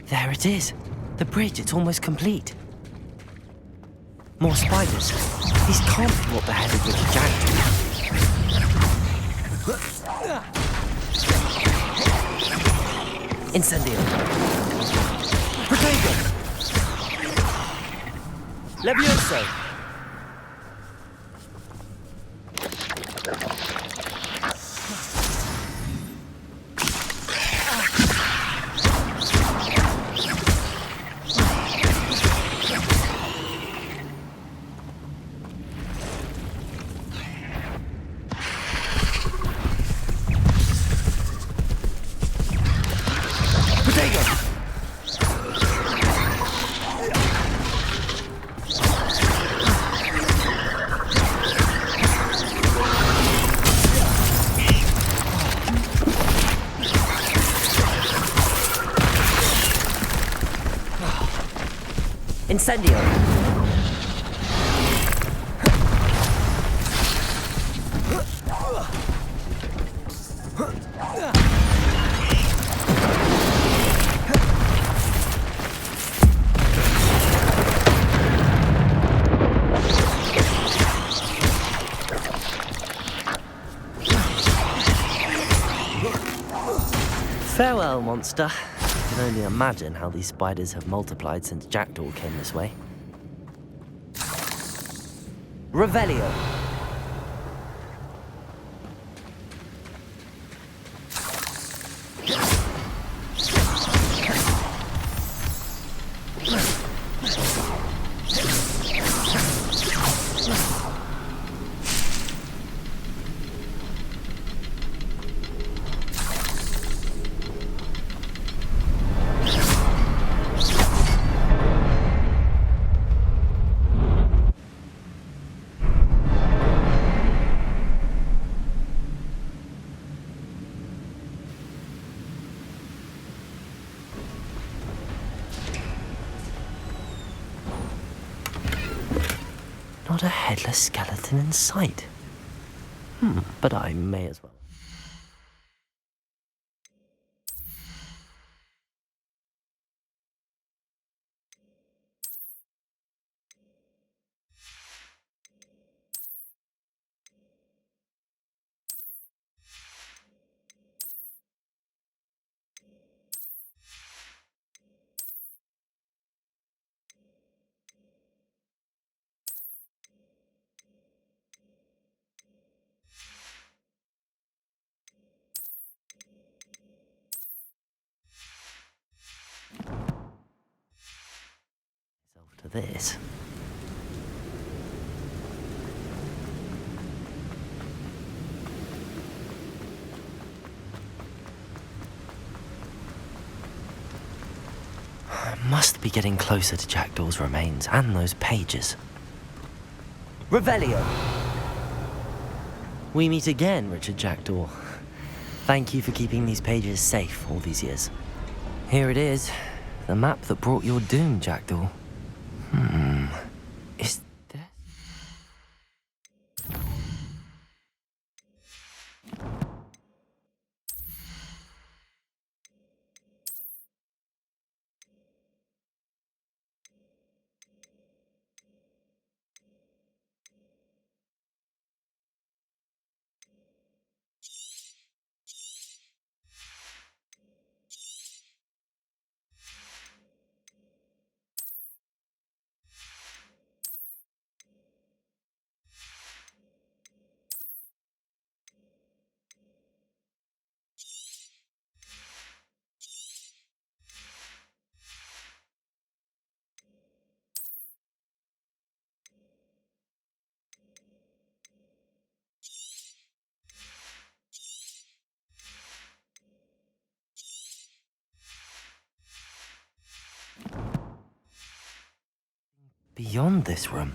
There it is. The bridge, it's almost complete. More spiders. These can't be what beheaded Richard Jackdaw. Incendio. Protego. Levioso. Incendio. Farewell, monster. I can only imagine how these spiders have multiplied since Jackdaw came this way. Revelio. Not a headless skeleton in sight. But I may as well. To this. I must be getting closer to Jackdaw's remains and those pages. Revelio! We meet again, Richard Jackdaw. Thank you for keeping these pages safe all these years. Here it is, the map that brought your doom, Jackdaw. Is there... Beyond this room.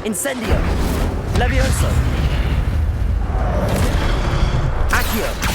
Incendio! Levioso! Accio!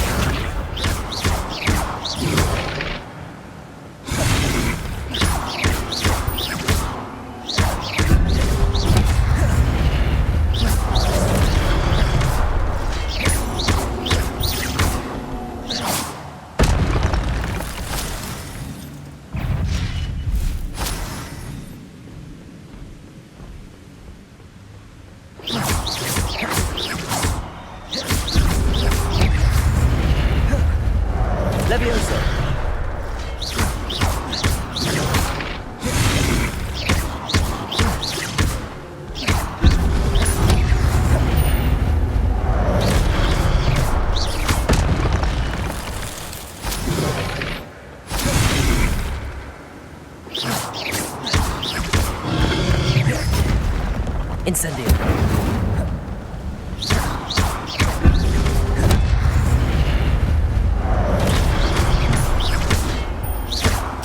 Incendio.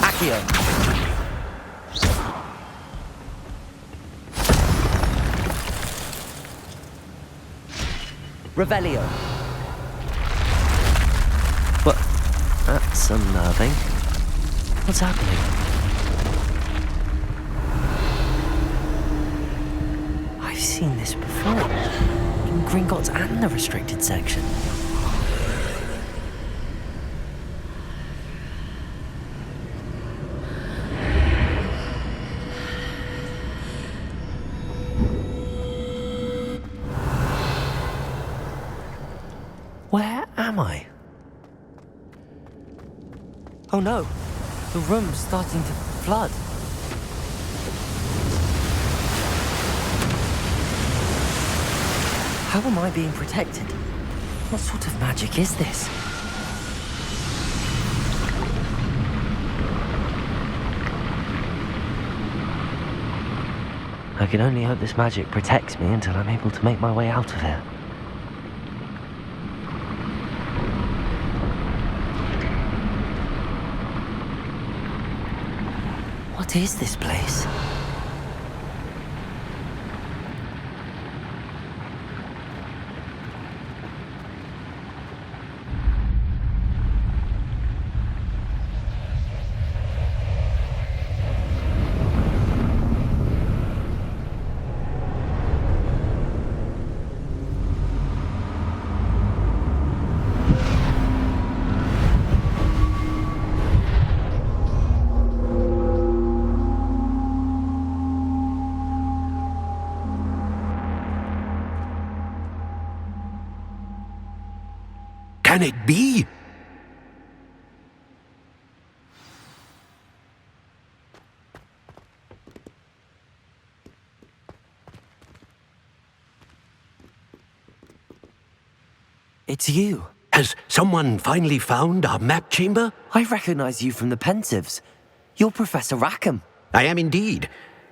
Accio. Revelio. What? That's unnerving. What's happening? seen this before. In Gringotts and the restricted section. Where am I? Oh no, the room's starting to flood. How am I being protected? What sort of magic is this? I can only hope this magic protects me until I'm able to make my way out of here. What is this place? Can it be? It's you. Has someone finally found our map chamber? I recognize you from the Pensives. You're Professor Rackham. I am indeed.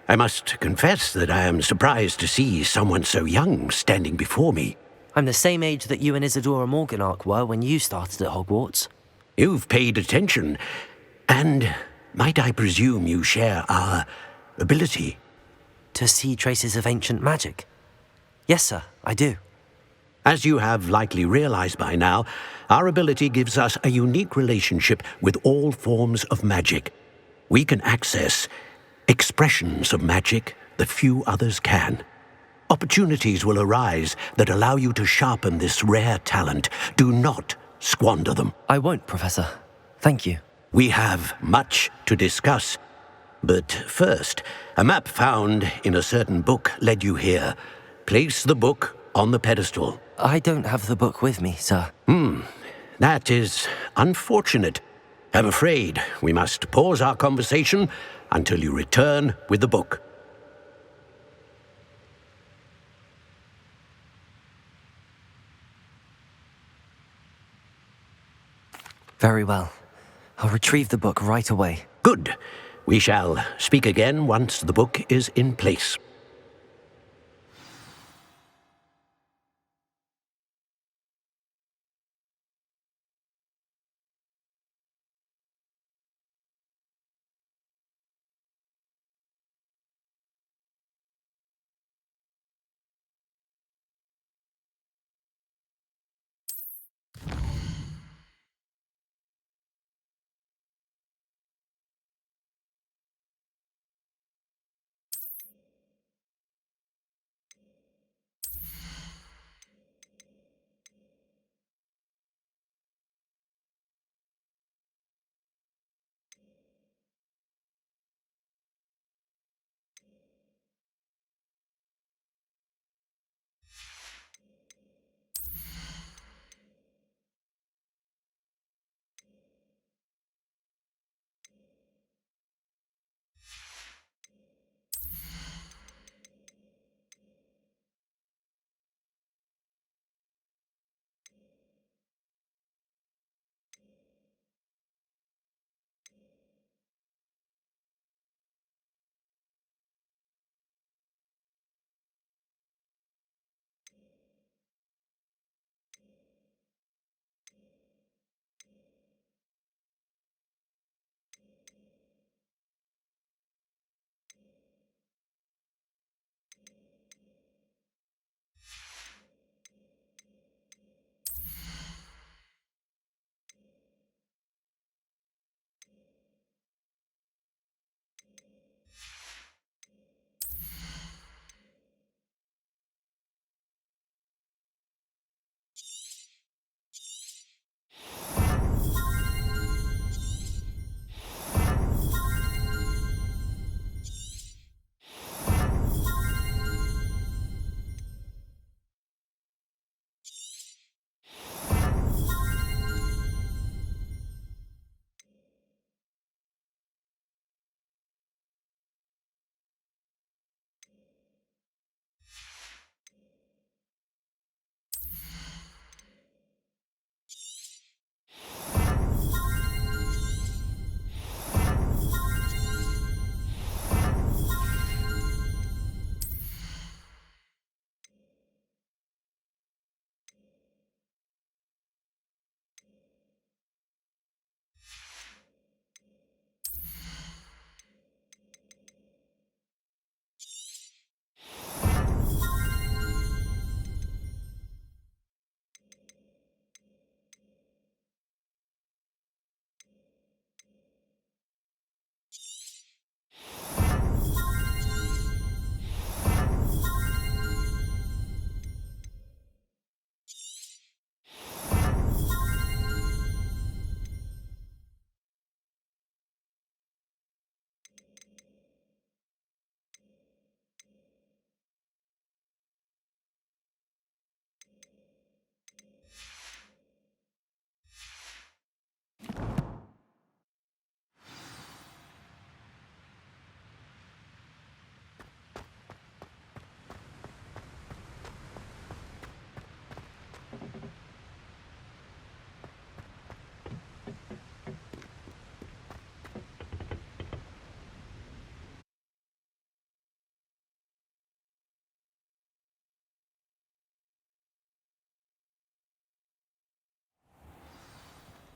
I must confess that I am surprised to see someone so young standing before me. I'm the same age that you and Isadora Morganach were when you started at Hogwarts. You've paid attention. And might I presume you share our ability? To see traces of ancient magic? Yes, sir, I do. As you have likely realized by now, our ability gives us a unique relationship with all forms of magic. We can access expressions of magic that few others can. Opportunities will arise that allow you to sharpen this rare talent. Do not squander them. I won't, Professor. Thank you. We have much to discuss. But first, a map found in a certain book led you here. Place the book on the pedestal. I don't have the book with me, sir. That is unfortunate. I'm afraid we must pause our conversation until you return with the book. Very well. I'll retrieve the book right away. Good. We shall speak again once the book is in place.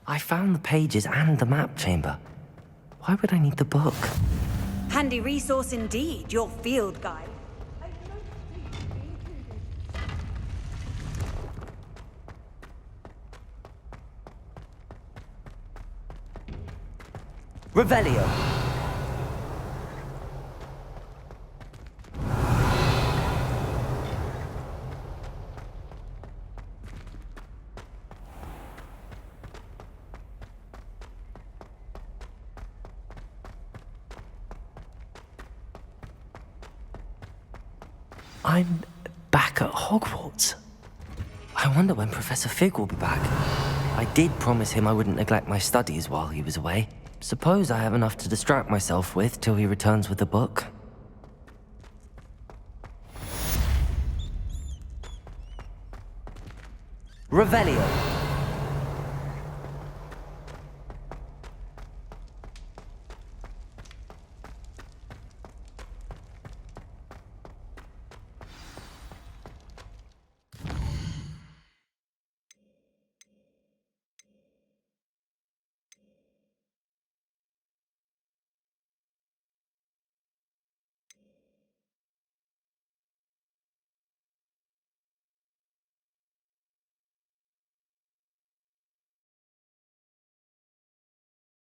I found the pages and the map chamber. Why would I need the book? Handy resource indeed, your field guide. Revelio. I'm back at Hogwarts. I wonder when Professor Fig will be back. I did promise him I wouldn't neglect my studies while he was away. Suppose I have enough to distract myself with till he returns with the book. Revelio.